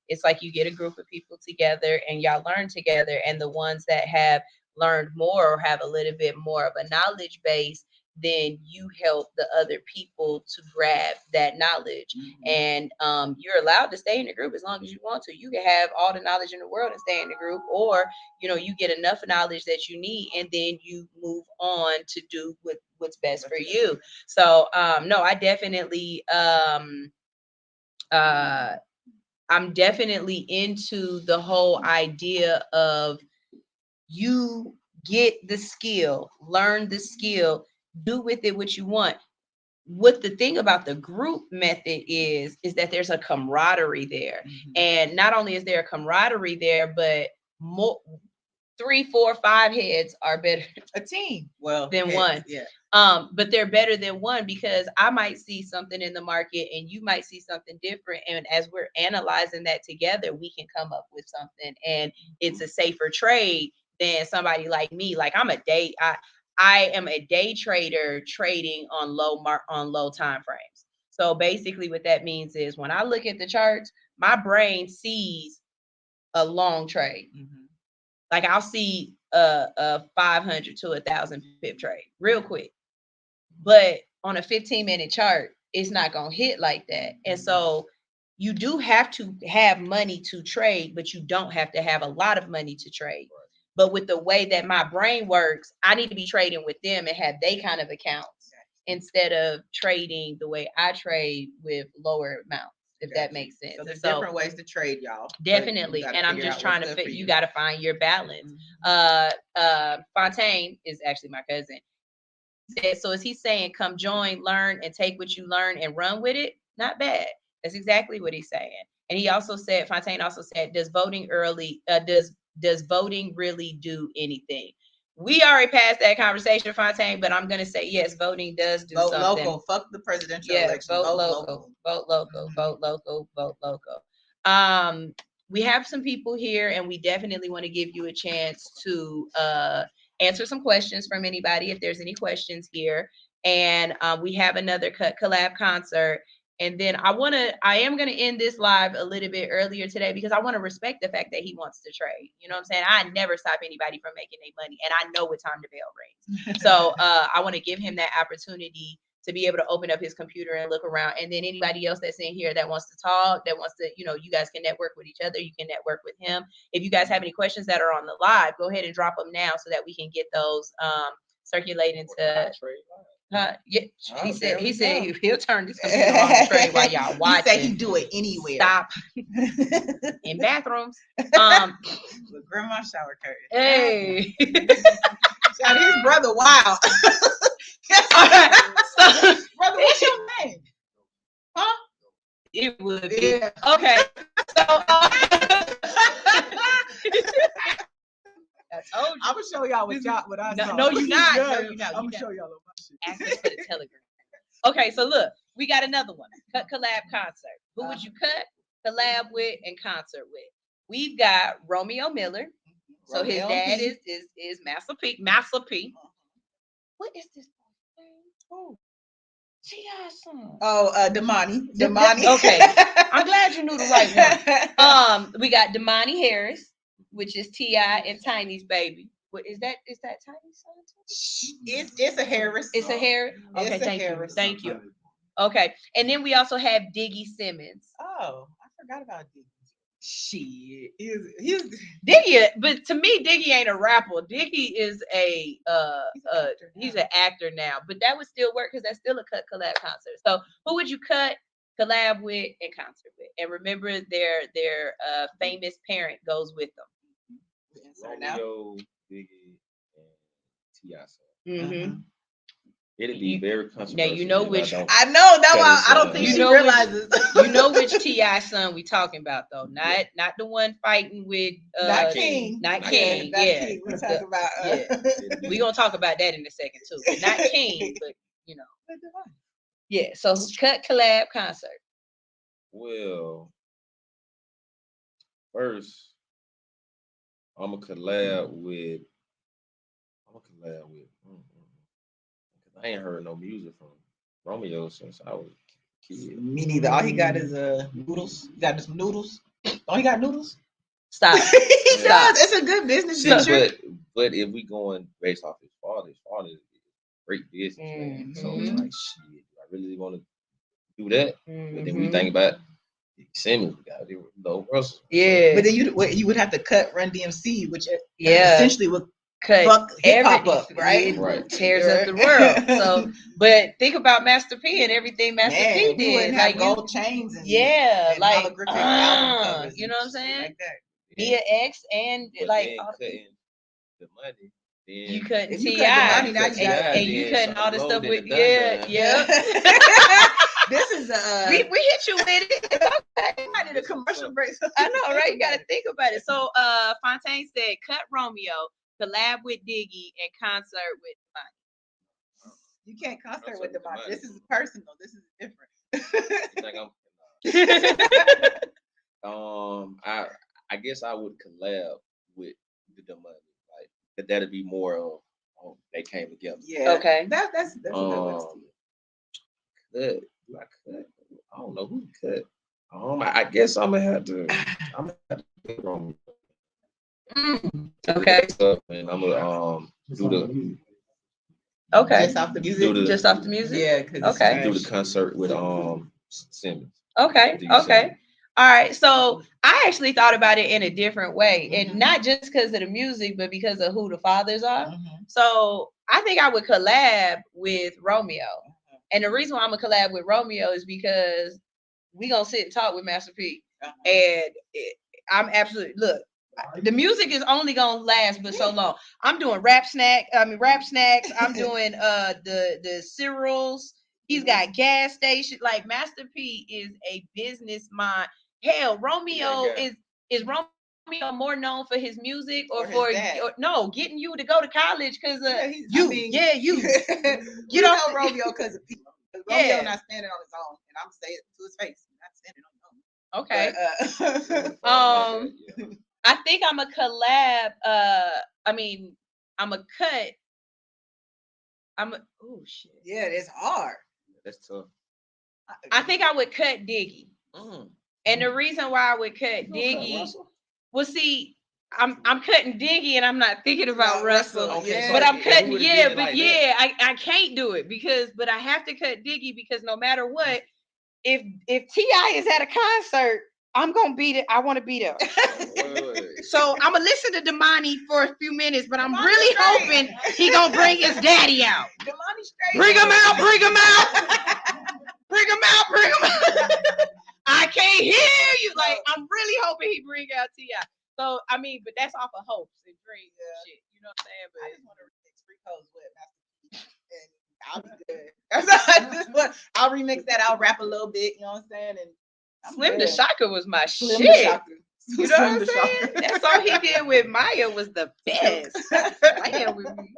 It's like you get a group of people together and y'all learn together, and the ones that have learned more or have a little bit more of a knowledge base, then you help the other people to grab that knowledge. And you're allowed to stay in the group as long as you want to. You can have all the knowledge in the world and stay in the group, or you get enough knowledge that you need and then you move on to do what's best for you. So no, I definitely I'm definitely into the whole idea of you get the skill, learn the skill, do with it what you want. What the thing about the group method is that there's a camaraderie there. And not only is there a camaraderie there, but 3, 4, 5 heads are better a team than one. Yeah. But they're better than one because I might see something in the market and you might see something different. And as we're analyzing that together, we can come up with something, and it's a safer trade than somebody like me. Like I am a day trader trading on low time frames. So basically what that means is when I look at the charts, my brain sees a long trade. Like I'll see a 500 to 1,000 pip trade real quick. But on a 15-minute chart, it's not going to hit like that. And so you do have to have money to trade, but you don't have to have a lot of money to trade. But with the way that my brain works, I need to be trading with them and have they kind of accounts instead of trading the way I trade with lower amounts, if that makes sense. So there's different ways to trade, y'all. Definitely. And I'm just trying to fit, you got to find your balance. Fontaine is actually my cousin. So is he saying come join, learn, and take what you learn and run with it? Not bad. That's exactly what he's saying. And he also said, Fontaine also said, does voting really do anything? We already passed that conversation, Fontaine, but I'm going to say, yes, voting does do something. Vote local. Fuck the presidential election. Vote local. Vote local. Vote local. Vote local. We have some people here, and we definitely want to give you a chance to answer some questions from anybody if there's any questions here. And we have another collab concert. And then I am gonna end this live a little bit earlier today because I want to respect the fact that he wants to trade. You know what I'm saying? I never stop anybody from making their money, and I know what time the bell rings. So I want to give him that opportunity to be able to open up his computer and look around. And then anybody else that's in here that wants to talk, that wants to, you know, you guys can network with each other. You can network with him. If you guys have any questions that are on the live, go ahead and drop them now so that we can get those circulating to. Yeah, he said he'll turn this computer on the trade while y'all watching. He said he'd do it anywhere. Stop. In bathrooms. With grandma shower curtain. Hey. Shout his brother wild. So, brother, what's your name? Huh? It would be. Yeah. Okay. So I'm gonna show y'all what I saw. No, you're not. No, you're not. I'm gonna show y'all my shit. Access for the Telegram. Okay, so look, we got another one. Cut collab concert. Who would you cut, collab with, and concert with? We've got Romeo Miller. So Romeo his dad is Master P. Master P. What is this? Oh, T.I.'s son. Oh, Damani. Damani. Okay, I'm glad you knew the right one. We got Damani Harris, which is T.I. and Tiny's baby. What is that? Is that Tiny's son too? It's a Harris. It's a Harris. Okay, it's thank Harris. you. Thank you. Okay, and then we also have Diggy Simmons. Oh, I forgot about Diggy. Shit, he's Diggy, but to me, Diggy ain't a rapper. Diggy is he's an actor now, but that would still work because that's still a cut collab concert. So who would you cut, collab with, and concert with? And remember, their famous parent goes with them. Romeo, Diggy, and T.I. Mm-hmm. It'd be very controversial. Now you know which. I know that one. I don't think she realizes. You know which T.I. son we talking about though. Not the one fighting with. Not King. Not King. Yeah. King. We talking about. Yeah. We gonna talk about that in a second too. But not King, but you know. Yeah. So cut, collab, concert. Well, first, I'm gonna collab with. I ain't heard no music from Romeo since I was a kid. Me neither. All he got is noodles. He got some noodles. Oh, he got noodles. Stop. He does. It's a good business venture. But if we going based off his father is great business. Man. So it's like shit. Do I really want to do that? But then we think about Simmons, we got to do Low Russell. Yeah. But then you would have to cut Run DMC, which essentially would cut hip hop up, right? Right. Tears up the world. So, but think about Master P and everything Master P did. Like gold chains and and like you know what I'm saying? Like that. Mia X and but like cutting the money. Then you cutting T.I. and you cutting all the stuff with This is we hit you with it. Okay. I need a commercial break. I know, right? You got to think about it. So Fontaine said, cut Romeo, collab with Diggy, and concert with Demani. You can't concert with Demani. This is personal. This is different. I guess I would collab with the Demani. Like that'd be more of they came together. Yeah. Okay. That's a good one. I don't know who to cut. I guess I'm gonna have to pick Romeo. Okay. And I'm gonna do the. Okay. Just off the music. Just off the music. Yeah. Okay. Do the concert with Simmons. Okay. Okay. All right. So I actually thought about it in a different way, and not just because of the music, but because of who the fathers are. So I think I would collab with Romeo. And the reason why I'm gonna collab with Romeo is because we gonna sit and talk with Master P. And I'm absolutely the music is only gonna last but so long. I'm doing rap snacks. I'm doing the cereals. He's got gas station. Like Master P is a business mind. Hell, Romeo is Romeo more known for his music or getting you to go to college because you know Romeo because of people. Romeo not standing on his own, and I'm saying it to his face, not standing on his own. Okay. I think I'm a collab. I'm a cut. Oh shit. Yeah, it's hard. That's tough. I think I would cut Diggy. And the reason why I would cut Diggy, well, see, I'm cutting Diggy and I'm not thinking about Russell. Okay, but I'm cutting, I can't do it but I have to cut Diggy because no matter what, if T.I. is at a concert, I'm gonna beat it. I want to beat her. So I'm gonna listen to Damani for a few minutes, but I'm really hoping he gonna bring his daddy out. Damani straight. Bring him out. Bring him out. Bring him out. Bring him out. I can't hear you. Like, I'm really hoping he bring out T.I. So I mean, but that's off of hopes and dreams and shit. You know what I'm saying? But I just want to remix Free Codes with Master P, and I'll be good. I'll remix that. I'll rap a little bit. You know what I'm saying? And Slim the Shocker was my Slim shit. the Shocker. You know what I'm saying? That song he did with Maya was the best. Playing with me.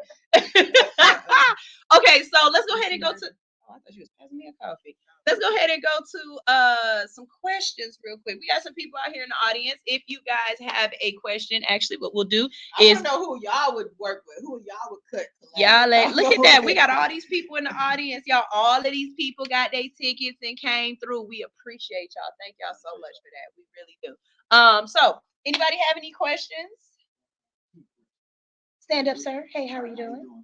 Okay, so let's go ahead and go to. Oh, I thought you was passing me a coffee. Let's go ahead and go to some questions real quick. We got some people out here in the audience. If you guys have a question, actually, what we'll do is I want to know who y'all would work with, who y'all would cut. Y'all look at that. We got all these people in the audience. Y'all, all of these people got their tickets and came through. We appreciate y'all. Thank y'all so much for that. We really do. So anybody have any questions? Stand up, sir. Hey, how are you doing?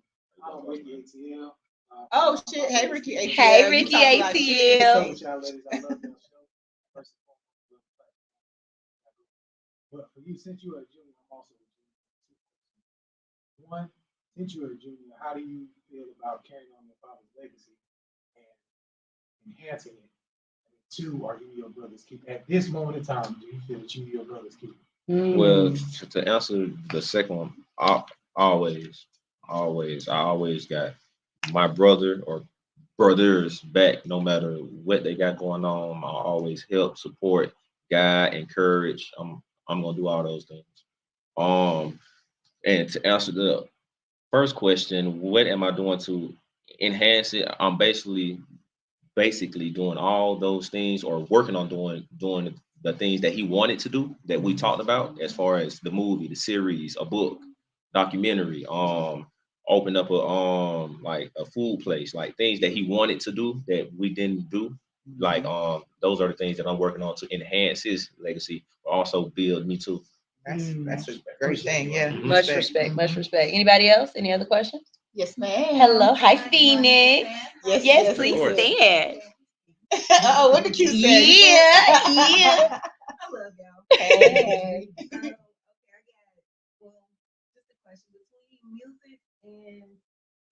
Oh shit! Hey Ricky ATL. Hey Ricky ATL. But for you, since you are a junior, I'm also a junior. One, since you're a junior, how do you feel about carrying on your father's legacy and enhancing it? And two, are you and your brothers keep at this moment in time? Do you feel that you and your brothers keep? Well, to answer the second one, I always got my brother or brothers back, no matter what they got going on. I always help, support, guide, encourage. I'm gonna do all those things. And to answer the first question, what am I doing to enhance it? I'm basically doing all those things, or working on doing the things that he wanted to do, that we talked about, as far as the movie, the series, a book, documentary, open up a like a food place, like things that he wanted to do that we didn't do. Like those are the things that I'm working on to enhance his legacy, but also build me too. That's a great thing. Yeah. Much respect. Anybody else? Any other questions? Yes, ma'am. Hello. Hi, Phoenix. Yes, please stand. Oh, what the cute say? Yeah. I love y'all. Hey. Okay, I got just a question between music and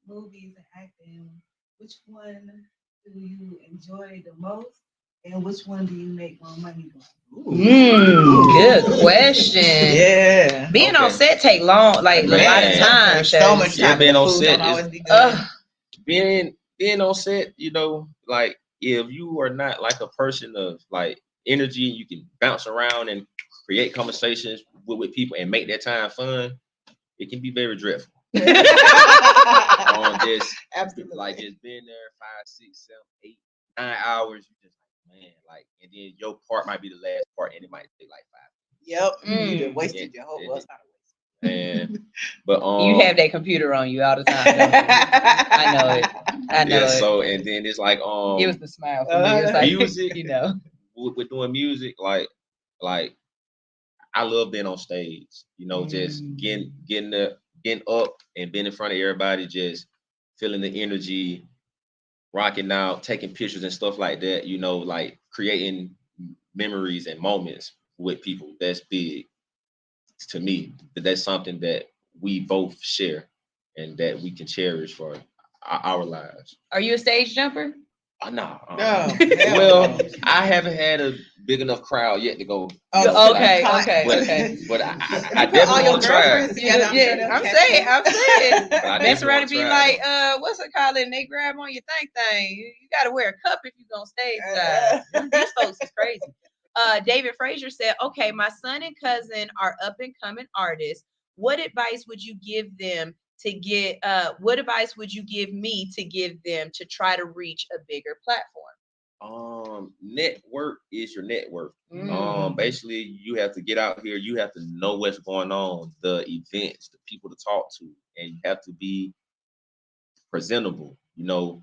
movies and acting. Which one do you enjoy the most, and which one do you make more money from? Good question. Yeah. Being on set take long, like a lot of time. So much time. Yeah, being on set is being on set, you know, like if you are not like a person of like energy, you can bounce around and create conversations with people and make that time fun, it can be very dreadful. Absolutely. Like just being there 5, 6, 7, 8, 9 hours, you just like, man, like, and then your part might be the last part and it might take like 5. Yep. You just wasted your whole life. And but you have that computer on you all the time. I know it. it. So and then it's like it was the smile for me. It was like music, you know. With doing music, like I love being on stage. You know, just getting up and being in front of everybody, just feeling the energy, rocking out, taking pictures and stuff like that. You know, like creating memories and moments with people. That's big to me. That's something that we both share and that we can cherish for our lives. Are you a stage jumper? No. Well, I haven't had a big enough crowd yet to go. Okay. But I definitely want to try. Yeah, I'm saying. Mess around and be like, what's it called? And they grab on your thing. You got to wear a cup if you're gonna stage dive. These folks is crazy. David Frazier said, okay, my son and cousin are up and coming artists. What advice would you give them to get, what advice would you give me to give them to try to reach a bigger platform? Network is your network. Basically, you have to get out here. You have to know what's going on, the events, the people to talk to, and you have to be presentable. Your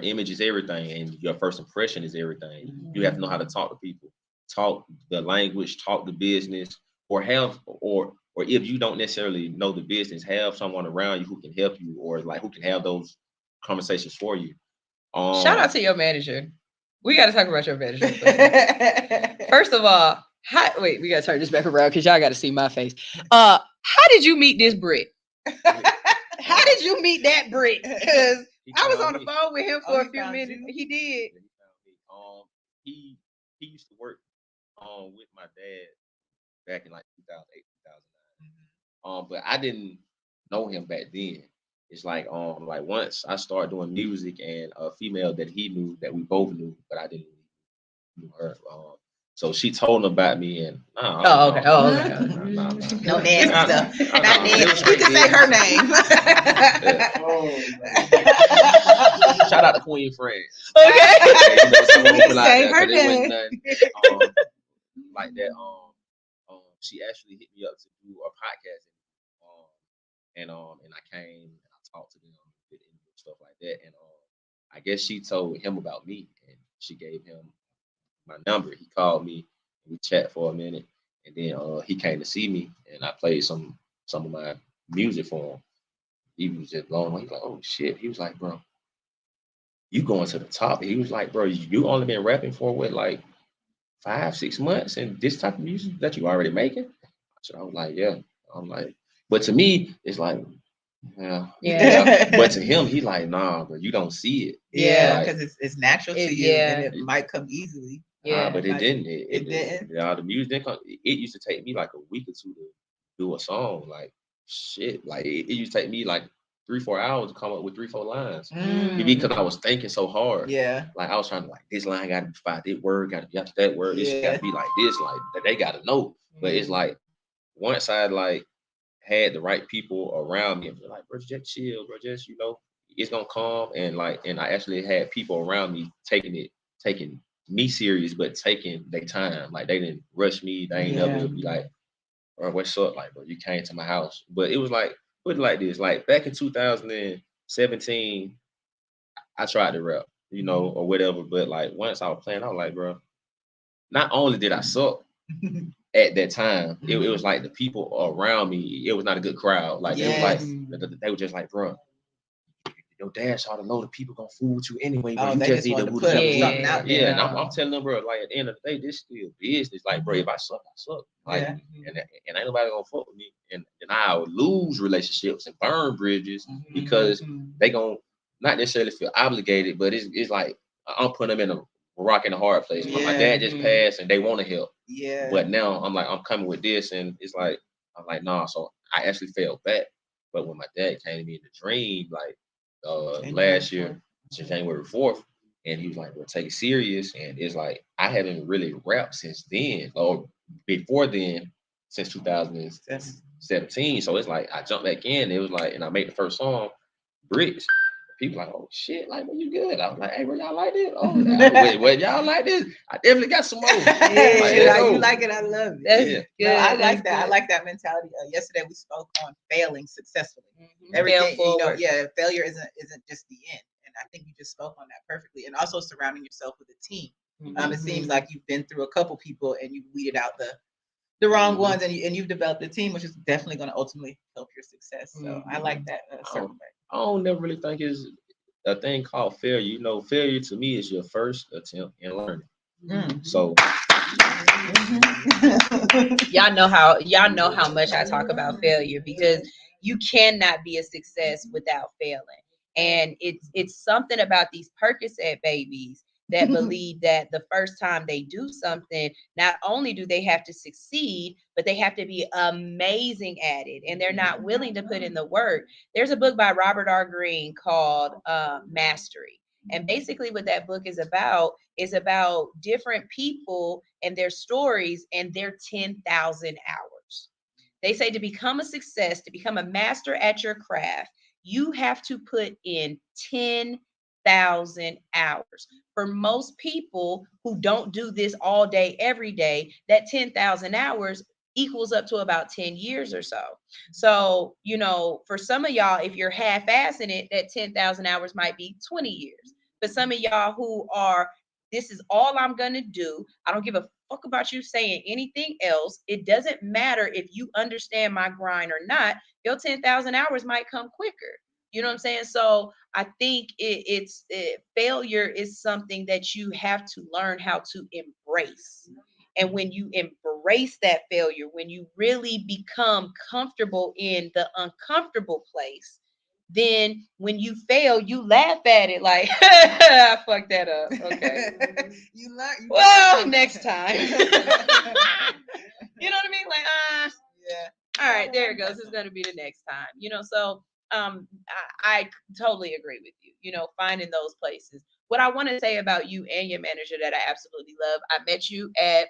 image is everything, and your first impression is everything. You have to know how to talk to people, talk the language, talk the business, or if you don't necessarily know the business, have someone around you who can help you, or like who can have those conversations for you. Shout out to your manager. We got to talk about your manager. First of all, wait, we got to turn this back around because y'all got to see my face. How did you meet this Brit? How did you meet that Brit? Because I was on the phone with him for a few minutes. He did. He used to work with my dad back in like 2008, 2009. But I didn't know him back then. It's like once I started doing music, and a female that he knew, that we both knew, but I didn't know her. So she told him about me, and no nasty stuff. Not nasty. You can say her name. Shout out to Queen Friend. Okay. Say her name. Like that. She actually hit me up to do a podcast, and I came and I talked to them and stuff like that, and I guess she told him about me, and she gave him my number. He called me, and we chat for a minute, and then he came to see me, and I played some of my music for him. He was just blown away. He's like, "Oh shit!" He was like, "Bro, you going to the top?" He was like, "Bro, you only been rapping for what, like 5-6 months, and this type of music that you already making?" So I was like, "Yeah." I'm like, but to me, it's like, yeah. But to him, he like, "Nah, bro, you don't see it." Yeah, because it's natural to you, and it might come easily. Yeah, but it didn't. It didn't. The music didn't come. It used to take me like a week or two to do a song. Like shit. Like it used to take me like 3-4 hours to come up with 3-4 lines. Because I was thinking so hard. Yeah. Like I was trying to this line got to be by this word, got to be after that word. This got to be like this. Like they got to know. But it's like once I like had the right people around me, and like, bro, just chill, bro, just it's gonna come, and I actually had people around me taking me serious, but taking their time. Like they didn't rush me. They ain't never be like, "Bro, what's up?" Like, bro, you came to my house. But it was like, put it like this: like back in 2017, I tried to rap, or whatever. But like once I was playing, I was like, bro, not only did I suck at that time, it was like the people around me, it was not a good crowd. Like they were just like, bro, your dad saw the load of people gonna fool with you anyway, bro. You just need to put something out there. Yeah, and I'm telling them, bro, like at the end of the day, this still business. Like, bro, if I suck, I suck. Like, and ain't nobody gonna fuck with me. And I'll lose relationships and burn bridges because they gonna not necessarily feel obligated, but it's like I'm putting them in a rock and a hard place. But my dad just passed, and they want to help. Yeah. But now I'm like, I'm coming with this, and it's like I'm like, nah. So I actually fell back. But when my dad came to me in the dream, like last year, January 4th, and he was like, "Well, take it serious." And it's like I haven't really rapped since then, or before then, since 2017. So it's like I jumped back in. It was like, and I made the first song, Bricks. People like, "Oh shit, like, well, you good?" I was like, "Hey, bro, y'all like this? Oh, wait, y'all like this? I definitely got some more." You like it? I love it. Yeah, I like that. I like that mentality. Yesterday we spoke on failing successfully. Everything, failure isn't just the end. And I think you just spoke on that perfectly. And also surrounding yourself with a team. It seems like you've been through a couple people and you've weeded out the wrong ones, and you've developed a team, which is definitely going to ultimately help your success. So I like that certain way. I don't never really think it's a thing called failure. Failure to me is your first attempt in learning. So y'all know how much I talk about failure, because you cannot be a success without failing. And it's something about these Percocet babies that believe that the first time they do something, not only do they have to succeed, but they have to be amazing at it. And they're not willing to put in the work. There's a book by Robert R. Greene called Mastery. And basically what that book is about different people and their stories and their 10,000 hours. They say to become a success, to become a master at your craft, you have to put in 10,000 10,000 hours. For most people who don't do this all day, every day, that 10,000 hours equals up to about 10 years or so. So, you know, for some of y'all, if you're half-assing it, that 10,000 hours might be 20 years. But some of y'all who are, this is all I'm going to do. I don't give a fuck about you saying anything else. It doesn't matter if you understand my grind or not. Your 10,000 hours might come quicker. You know what I'm saying? So I think failure is something that you have to learn how to embrace. And when you embrace that failure, when you really become comfortable in the uncomfortable place, then when you fail, you laugh at it like, I fucked that up. Okay. You learn. Well, next time. You know what I mean? Like, yeah. All right, there it goes. It's going to be the next time. You know, so I totally agree with you. You know, finding those places. What I want to say about you and your manager that I absolutely love, I met you at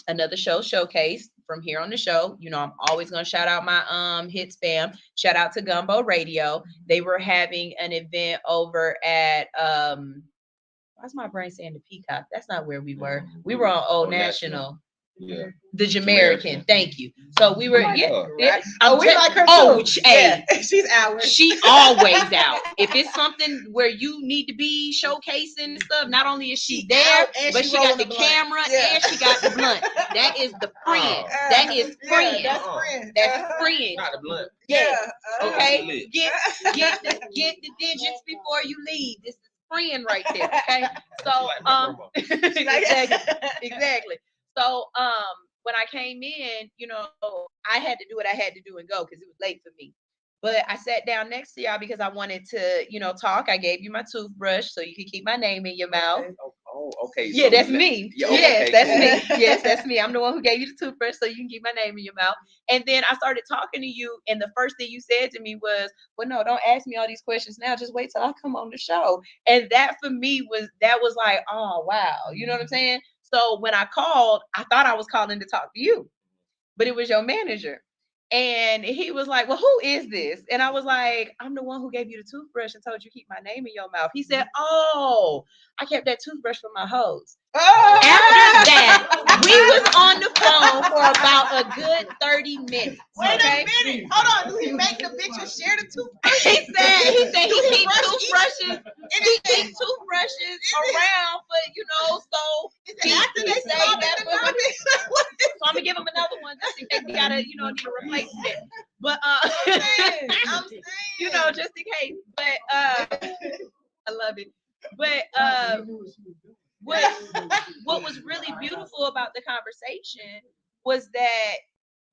another showcase from here on the show. You know, I'm always going to shout out my hits fam. Shout out to Gumbo Radio. They were having an event over at why's my brain saying the Peacock? That's not where we were. We were on Old National. Yeah. The Jamaican. Thank you. So we were we like her too. Oh, hey, she's out. She always out. If it's something where you need to be showcasing and stuff, not only is she there, but she got the camera and she got the blunt. That is the friend. That is friend. That's friend. That's friend. Not the blunt. Yeah. Okay. Get the digits before you leave. This is friend right there. Okay. So exactly. So when I came in, you know, I had to do what I had to do and go because it was late for me. But I sat down next to y'all because I wanted to, you know, talk. I gave you my toothbrush so you could keep my name in your mouth. Oh, okay. Yeah, that's me. Yeah, yes, okay, that's cool. me. Yes, that's me. I'm the one who gave you the toothbrush so you can keep my name in your mouth. And then I started talking to you, and the first thing you said to me was, well, no, don't ask me all these questions now. Just wait till I come on the show. And that for me was like, oh, wow. You know what I'm saying? So when I called, I thought I was calling to talk to you, but it was your manager. And he was like, well, who is this? And I was like, I'm the one who gave you the toothbrush and told you keep my name in your mouth. He said, oh, I kept that toothbrush for my hoes. After that, we was on the phone for about a good 30 minutes. Wait a minute. Hold on. Do he make the bitches share the toothbrush? He said he keeps toothbrushes. He keeps toothbrushes around for, you know, so he saved that for when so I'm gonna give him another one just in case he gotta, you know, need a replacement. But I'm saying. You know, just in case. But I love it. But what was really beautiful about the conversation was that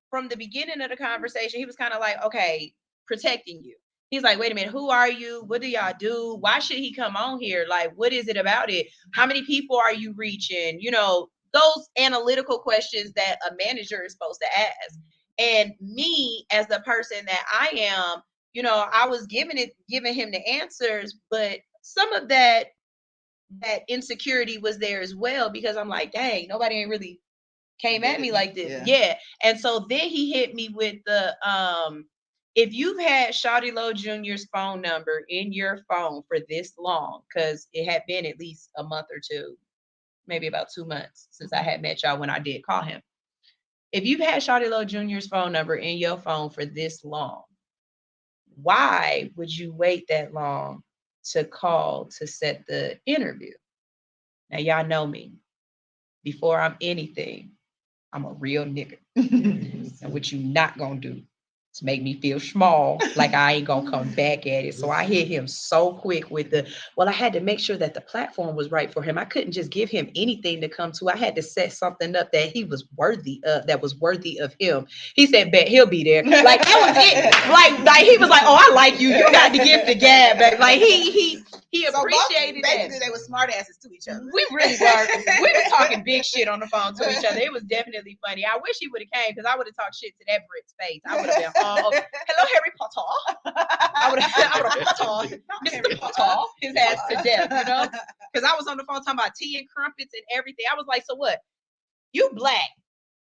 from the beginning of the conversation, he was kind of like, okay, protecting you. He's like, wait a minute, who are you? What do y'all do? Why should he come on here? Like, what is it about it? How many people are you reaching? You know, those analytical questions that a manager is supposed to ask. And me, as the person that I am, you know, I was giving him the answers, but some of that insecurity was there as well, because I'm like, dang, nobody ain't really came at me like this. Yeah. And so then he hit me with the if you've had Shawty Lo Jr.'s phone number in your phone for this long, because it had been at least a month or two, maybe about 2 months since I had met y'all when I did call him. If you've had Shawty Lo Jr.'s phone number in your phone for this long, why would you wait that long to call to set the interview? Now, y'all know me. Before I'm anything, I'm a real nigga. And what you not gonna do is make me feel small, like I ain't gonna come back at it. So I hit him so quick with well, I had to make sure that the platform was right for him. I couldn't just give him anything to come to. I had to set something up that he was worthy of, that was worthy of him. He said, bet he'll be there. Like, that was it. Like he was like, oh, I like you. You got the gift of gab, back. Like he appreciated that. Basically, they were smart asses to each other. We really were. We were talking big shit on the phone to each other. It was definitely funny. I wish he would have came, because I would have talked shit to that Brit's face. I would have been all, hello, Harry Potter. I would have Potter, Mr. Potter, his ass to death, you know? Because I was on the phone talking about tea and crumpets and everything. I was like, so what? You black.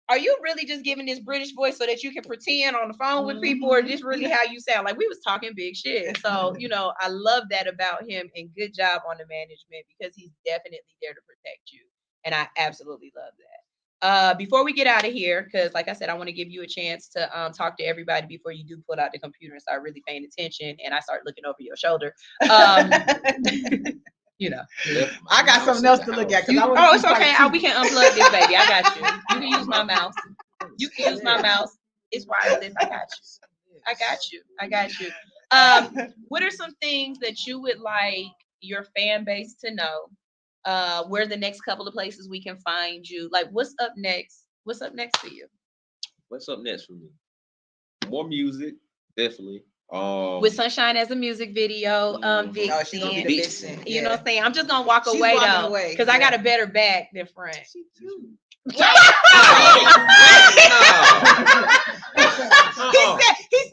are you really just giving this British voice so that you can pretend on the phone with people, or just really how you sound? Like, we was talking big shit. So, I love that about him, and good job on the management, because he's definitely there to protect you. And I absolutely love that. Before we get out of here, because like I said, I want to give you a chance to talk to everybody before you do pull out the computer and start really paying attention, and I start looking over your shoulder. I got something else to look at. It's okay. We can unplug this, baby. I got you. You can use my mouse. You can use my mouse. It's wireless. I got you. I got you. What are some things that you would like your fan base to know? Where the next couple of places we can find you? Like, what's up next? What's up next for you? What's up next for me? More music, definitely. With Sunshine as a music video, Vixen. She's gonna be the Vixen. You know what I'm saying? I'm just gonna walk away though, because I got a better back than front. She cute. He said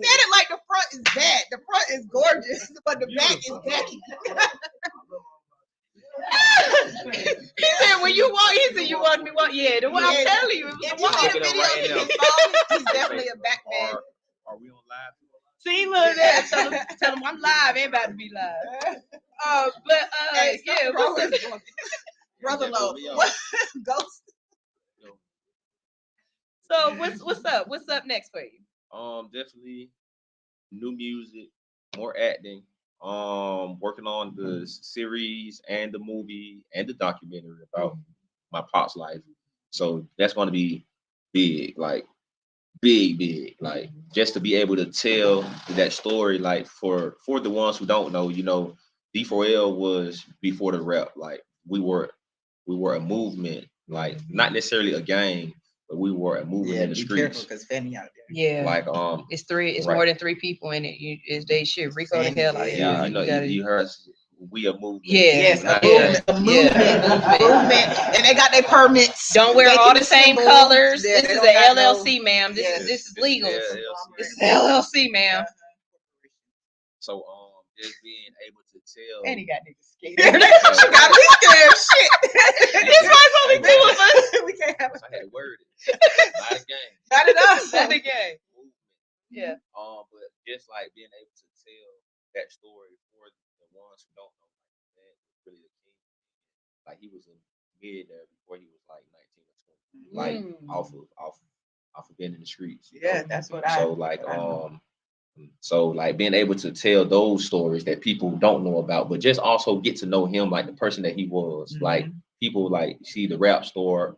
it like the front is bad. The front is gorgeous, but the back is baggy. He said when you walk, he said you want me walk. Yeah, the one I'm telling you, if you get a video of his phone, he's definitely a back man. Are we on live? See, look at that. Tell him I'm live. Ain't about to be live. Brother Low. Ghost. So what's up? What's up next for you? Definitely new music, more acting. Working on the series and the movie and the documentary about my pop's life. So that's going to be big, like big, like just to be able to tell that story. Like for the ones who don't know, D4L was before the rap. Like we were a movement, like not necessarily a gang, but we were a movement in the streets. Because Fanny out there. Yeah, like it's more than 3 people in it. They should Rico the hell out of y'all. You heard we a movement. Yes, a movement. And they got their permits. Don't wear all the same colors. This is an LLC, ma'am. This is legal. This is LLC, ma'am. So just being able to tell. And he got niggas scared. She got me scared. Shit. This was only 2 of us. We can't have. I had to word it. Not a game. Not enough. Not a game. Yeah. But just like being able to tell that story for the ones who don't know, like that was really the king. Like he was a mid there before he was like 19 or 20. Like off of being in the streets. Yeah, that's what So like being able to tell those stories that people don't know about, but just also get to know him, like the person that he was. Like people like see the rap star,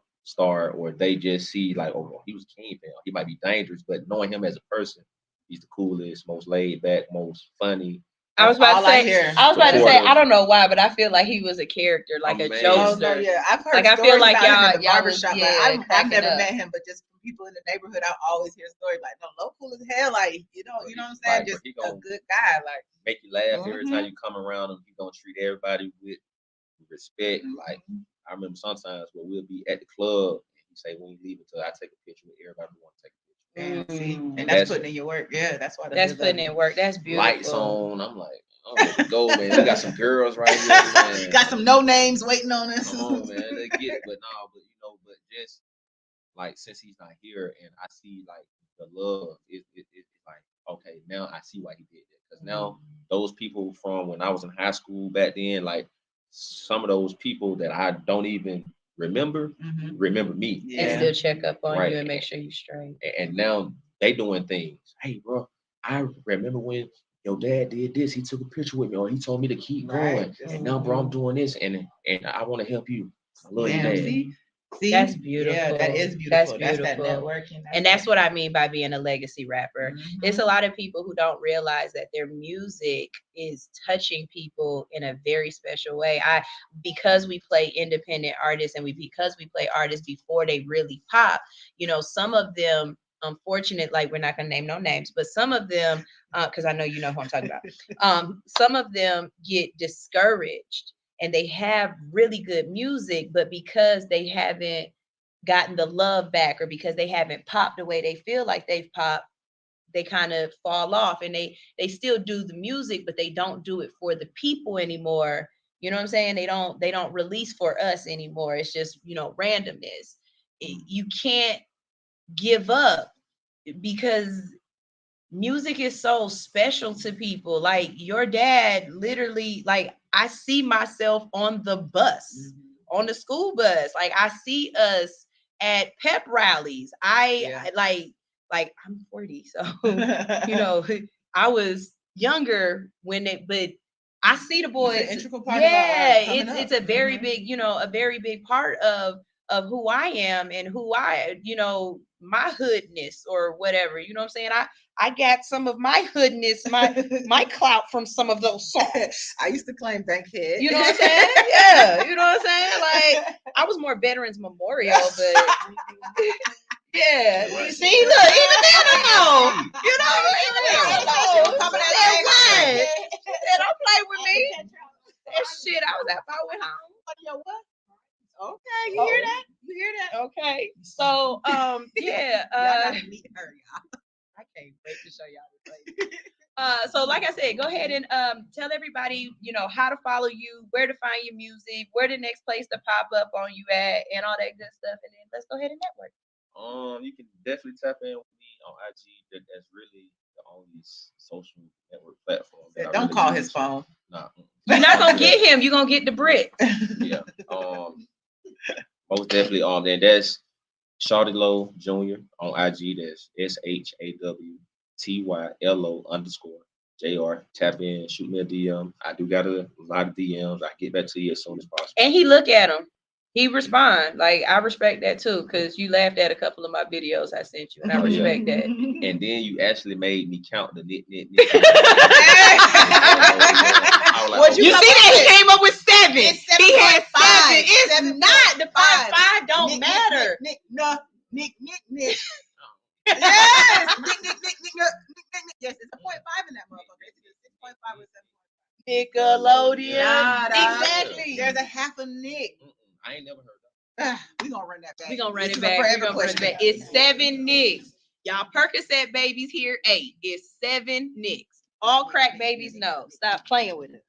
or they just see like, oh, he was Kingpin. He might be dangerous, but knowing him as a person, he's the coolest, most laid back, most funny. I was about to say, I don't know why, but I feel like he was a character, like a jokester. Yeah, I've heard I feel like y'all in the barbershop. I've never met him, but just from people in the neighborhood, I always hear stories like, no, Lo cool as hell. Like, you know what I'm saying? Just a good guy. Like, make you laugh every time you come around him. He gonna treat everybody with respect. Like, I remember sometimes where we'll be at the club and he say, when you leave until I take a picture with everybody who want to take a picture. And that's putting in your work. Yeah, that's why. That's putting in work. That's beautiful. Lights on. I'm like, oh, let's go, man. We got some girls right here, man. Got some no names waiting on us. Come on, man. They get it, but but just like since he's not here, and I see like the love, it's like, okay, now I see why he did it. Because now those people from when I was in high school back then, like some of those people that I don't even remember me and still check up on you and make sure you're straight. And now they doing things. Hey, bro, I remember when your dad did this. He took a picture with me, or he told me to keep going. And now, bro, I'm doing this, and I want to help you. I love you, Dad. See, that's beautiful. Yeah, that is beautiful. That's beautiful. That's that networking. And that's what I mean by being a legacy rapper. It's a lot of people who don't realize that their music is touching people in a very special way. Because we play independent artists and because we play artists before they really pop, some of them, unfortunate, like we're not gonna name no names, but some of them, because I know you know who I'm talking about. Some of them get discouraged. And they have really good music, but because they haven't gotten the love back, or because they haven't popped the way they feel like they've popped, they kind of fall off. And they still do the music, but they don't do it for the people anymore. You know what I'm saying? They don't release for us anymore. It's just, randomness. You can't give up because music is so special to people. Like your dad literally, like I see myself on the bus, on the school bus. Like I see us at pep rallies. I like I'm 40, so you know, I was younger when it, but I see the boys. It's an integral part of our It's a very big, you know, a very big part of who I am and who I, you know, my hoodness or whatever. You know what I'm saying? I got some of my hoodness, my clout from some of those songs. I used to claim Bankhead. You know what I'm saying? Yeah, you know what I'm saying? Like I was more Veterans Memorial, but yeah. You see, look, even then I know. You know, even then I know. Don't play with me. That shit, I was at I went home. Okay, you hear that? You hear that? Okay. So yeah. Y'all gotta meet her, y'all. I can't wait to show y'all this later. So like I said, go ahead and tell everybody, you know, how to follow you, where to find your music, where the next place to pop up on you at, and all that good stuff. And then let's go ahead and network. You can definitely tap in with me on IG. That's really the only social network platform. Don't call his phone. Nah. You're not gonna get him. You're gonna get the brick. Yeah. Most definitely. And that's Shawty Lo Jr. on IG. That's SHAWTYLO_JR. Tap in, shoot me a DM. I do got a lot of DMs. I get back to you as soon as possible. And he look at them. He respond. Like I respect that too, because you laughed at a couple of my videos I sent you, and I respect that. And then you actually made me count the knit. What you see that he came up with 7. He had 7. It's not the 5 don't matter. Nick. Yes, yes, it's a 0.5 in that motherfucker. It's 6.5 or 7.5. Nickelodeon. Exactly. There's a half a Nick. I ain't never heard that. We're gonna run that back. We're gonna run it back. It's 7 Nicks. Y'all Percocet babies here 8. It's 7 Nicks. All crack babies know. Stop playing with it.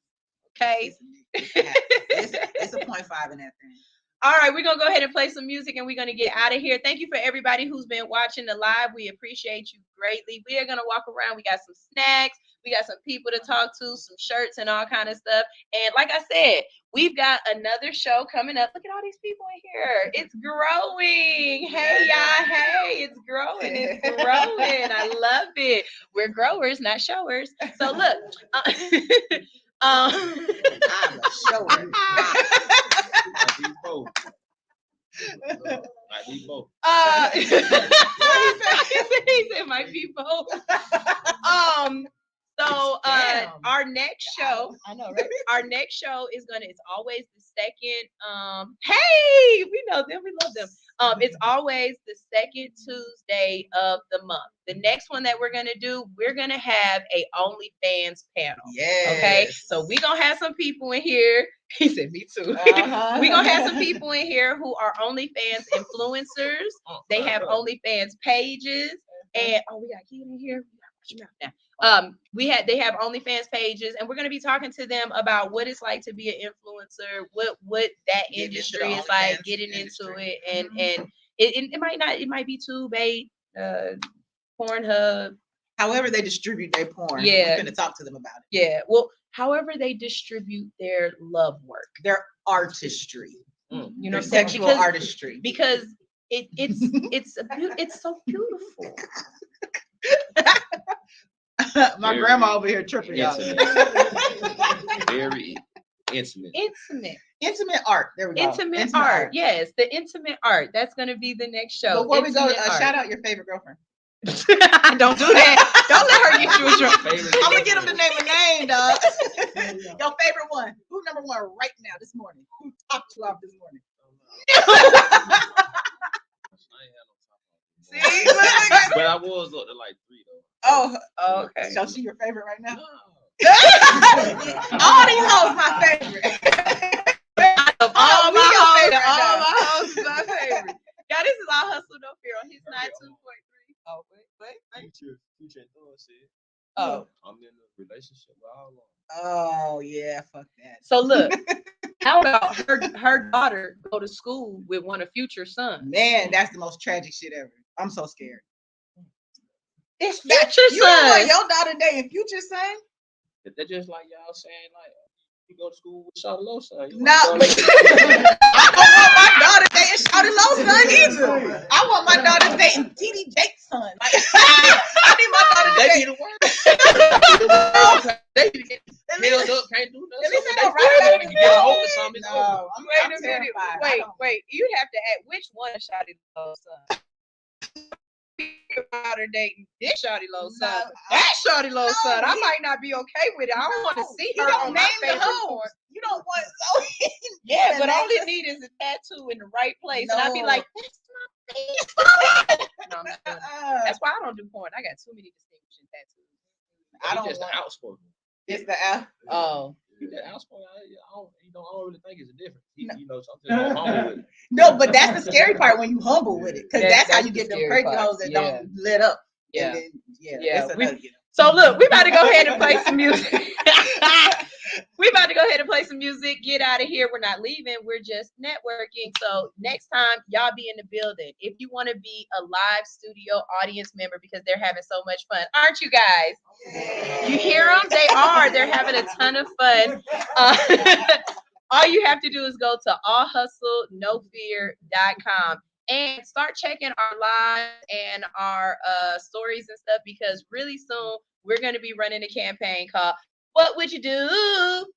Okay. It's a 0.5 in that thing. All right, we're gonna go ahead and play some music and we're gonna get out of here. Thank you for everybody who's been watching the live. We appreciate you greatly. We are gonna walk around. We got some snacks, we got some people to talk to, some shirts and all kind of stuff. And like I said, we've got another show coming up. Look at all these people in here. It's growing. Hey y'all, hey, it's growing. It's growing. I love it. We're growers, not showers. So look, I'm a shower. Might be both. He said might be both. So our next show, I know, right? Our next show is it's always the second. Hey, we know them, we love them. It's always the second Tuesday of the month. The next one that we're gonna do, we're gonna have a OnlyFans panel. Yeah. Okay. So we're gonna have some people in here. He said, me too. We're gonna have some people in here who are OnlyFans influencers. They have OnlyFans pages. And we got Keith in here. Now. They have OnlyFans pages, and we're going to be talking to them about what it's like to be an influencer, what that industry is like, getting into it, and it might be Tube, Pornhub, however they distribute their porn. Yeah, we're going to talk to them about it. Yeah, well, however they distribute their love work, their artistry, you know, sexual artistry, because it's so beautiful. My grandma over here tripping, y'all. Very intimate. Intimate art. There we go. Intimate art. Yes, the intimate art. That's going to be the next show. Before we go, shout out your favorite girlfriend. Don't do that. Don't let her get you a drunk. I'm gonna get him to name a name, dog. Your favorite one. Who's number one right now this morning? Who topped you off this morning? See, but I was up to like 3 though. Oh, okay. So she your favorite right now? All these hoes my favorite. all my hoes is my favorite. Yeah, this is all Hustle No Fear on his 92.3. Oh, wait. Future said, oh, I'm in a relationship with all of them. Oh yeah, fuck that. So look, how about her daughter go to school with one of Future's sons? Man, that's the most tragic shit ever. I'm so scared. It's Future You don't want son. your daughter dating Future son? They're just like y'all saying, like, you go to school with Shawty Lo son. No, but I don't want my daughter dating Shawty Lo son either. I want my daughter dating TD Jake's son. Like, I need my daughter to date. They be held up, can't do nothing. Wait I'm a minute. terrified. Wait. You'd have to ask which one is Shawty Lo son. About her dating this Shawty Lo son. That Shawty Lo son. I might not be okay with it. I don't want to see her on my favorite porn. You don't want so Yeah, but all it need is a tattoo in the right place. And I'd be like, that's my face. No, I'm not doing it. That's why I don't do porn. I got too many distinguishing tattoos. I don't just want the outspoken. It's the F. Oh. That outspoken, I don't really think it's a difference. You know, something humble with it. No, but that's the scary part when you humble with it, because that's how you get them crazy part. hoes that don't lit up. Yeah. And then, So look, we about to go ahead and play some music. We about to go ahead and play some music. Get out of here. We're not leaving. We're just networking. So next time, y'all be in the building. If you want to be a live studio audience member because they're having so much fun, aren't you guys? You hear them? They are. They're having a ton of fun. All you have to do is go to allhustlenofear.com and start checking our lives and our stories and stuff, because really soon we're going to be running a campaign called What Would You Do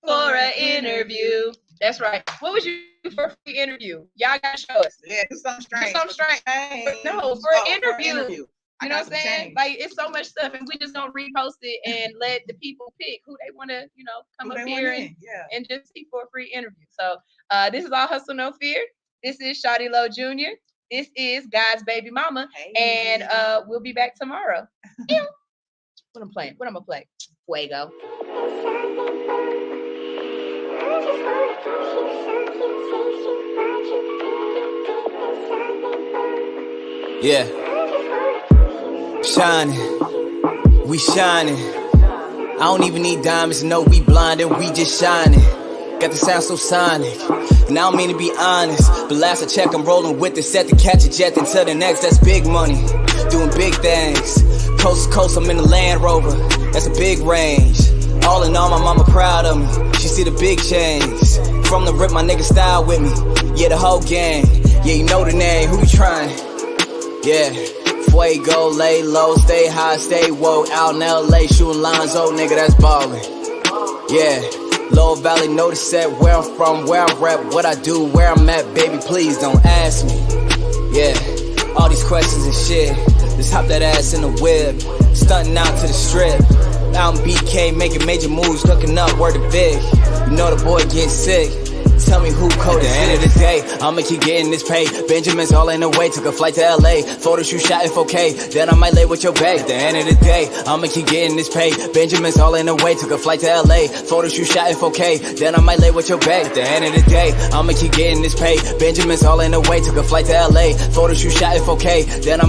for an Interview? That's right. What would you do for a free interview? Y'all got to show us. Yeah, do something strange. Do something strange. No, for an interview. You know what I'm saying? Like, it's so much stuff, and we just gonna repost it and let the people pick who they want to, come up here and just see for a free interview. So this is All Hustle No Fear. This is Shawty Lo Jr. This is God's baby mama, and we'll be back tomorrow. What I'm playing? What I'm gonna play? Fuego. Yeah. Shining, we shining. I don't even need diamonds, no, we blinded, we just shining. Got the sound so sonic, and I don't mean to be honest, but last I checked, I'm rolling with it, set to catch a jet until the next. That's big money, doing big things. Coast to coast, I'm in the Land Rover, that's a big range. All in all, my mama proud of me, she see the big change. From the rip, my nigga style with me, yeah, the whole gang. Yeah, you know the name, who you trying? Yeah. Fuego, lay low, stay high, stay woke. Out in LA, shooting lines, oh nigga, that's ballin'. Yeah, Lower Valley, know the set, where I'm from, where I rep, what I do, where I'm at, baby, please don't ask me. Yeah, all these questions and shit, just hop that ass in the whip, stunting out to the strip. Out in BK, making major moves, cooking up, word to Vic. You know the boy getting sick. Tell me who coded. At the end of the day, I'ma keep getting this pay. Benjamin's all in the way, took a flight to LA. Photo shoot shot in 4K, then I might lay with your bae. At the end of the day, I'ma keep getting this pay. Benjamin's all in the way, took a flight to LA. Photo shoot shot in 4K, then I might lay with your bae. At the end of the day, I'ma keep getting this pay. Benjamin's all in the way, took a flight to LA. Photo shoot shot in 4K, then I